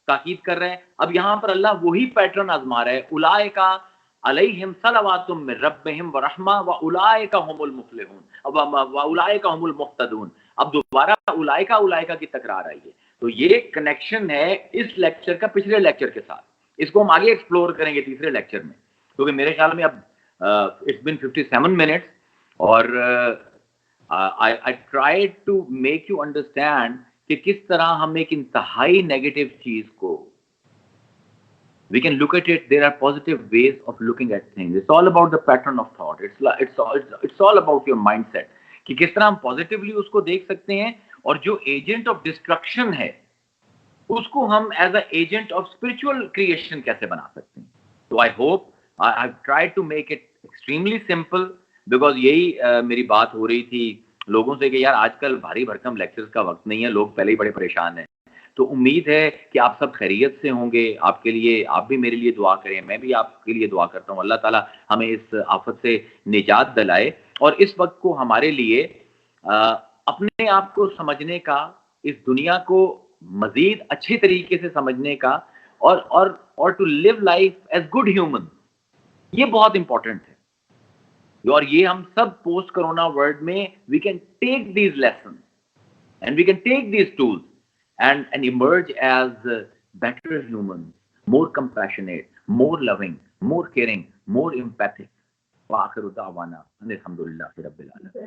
تاکید کر رہے ہیں. اب یہاں پر اللہ وہی پیٹرن آزما رہا ہے، اولئک علیہم صلوات من ربہم ورحمہ واولئک هم المفلحون واولئک هم المہتدون. اب دوبارہ اولئک کی تکرار آئی ہے. تو یہ کنیکشن ہے اس لیکچر کا پچھلے لیکچر کے ساتھ. اس کو ہم آگے ایکسپلور کریں گے تیسرے لیکچر میں، کیونکہ میرے خیال میں اب اٹس بین 57 منٹس، اور I tried to make you understand کہ کس طرح ہم ایک انتہائی نیگیٹو چیز کو we can look at it. There are positive ways of looking at things. It's all about the pattern of thought. It's all about your mindset. کہ کس طرح ہم پازیٹیولی اس کو دیکھ سکتے ہیں، اور جو ایجنٹ آف ڈسٹرکشن ہے اس کو ہم as a agent of spiritual creation کیسے بنا سکتے ہیں. تو I hope I have tried to make it extremely simple, because یہی میری بات ہو رہی تھی لوگوں سے کہ یار آج کل بھاری بھرکم لیکچرز کا وقت نہیں ہے، لوگ پہلے ہی بڑے پریشان ہیں. تو امید ہے کہ آپ سب خیریت سے ہوں گے. آپ کے لیے، آپ بھی میرے لیے دعا کریں، میں بھی آپ کے لیے دعا کرتا ہوں. اللہ تعالیٰ ہمیں اس آفت سے نجات دلائے، اور اس وقت کو ہمارے لیے اپنے آپ کو سمجھنے کا، اس دنیا کو مزید اچھے طریقے سے سمجھنے کا، اور to live life as good human, یہ بہت امپورٹنٹ ہے. اور یہ ہم سب پوسٹ کرونا ورلڈ میں we can take these lessons and we can take these tools and emerge as better humans, more compassionate, more loving, more caring, more empathic. وآخر دعوانا ان الحمد للہ رب العالمین.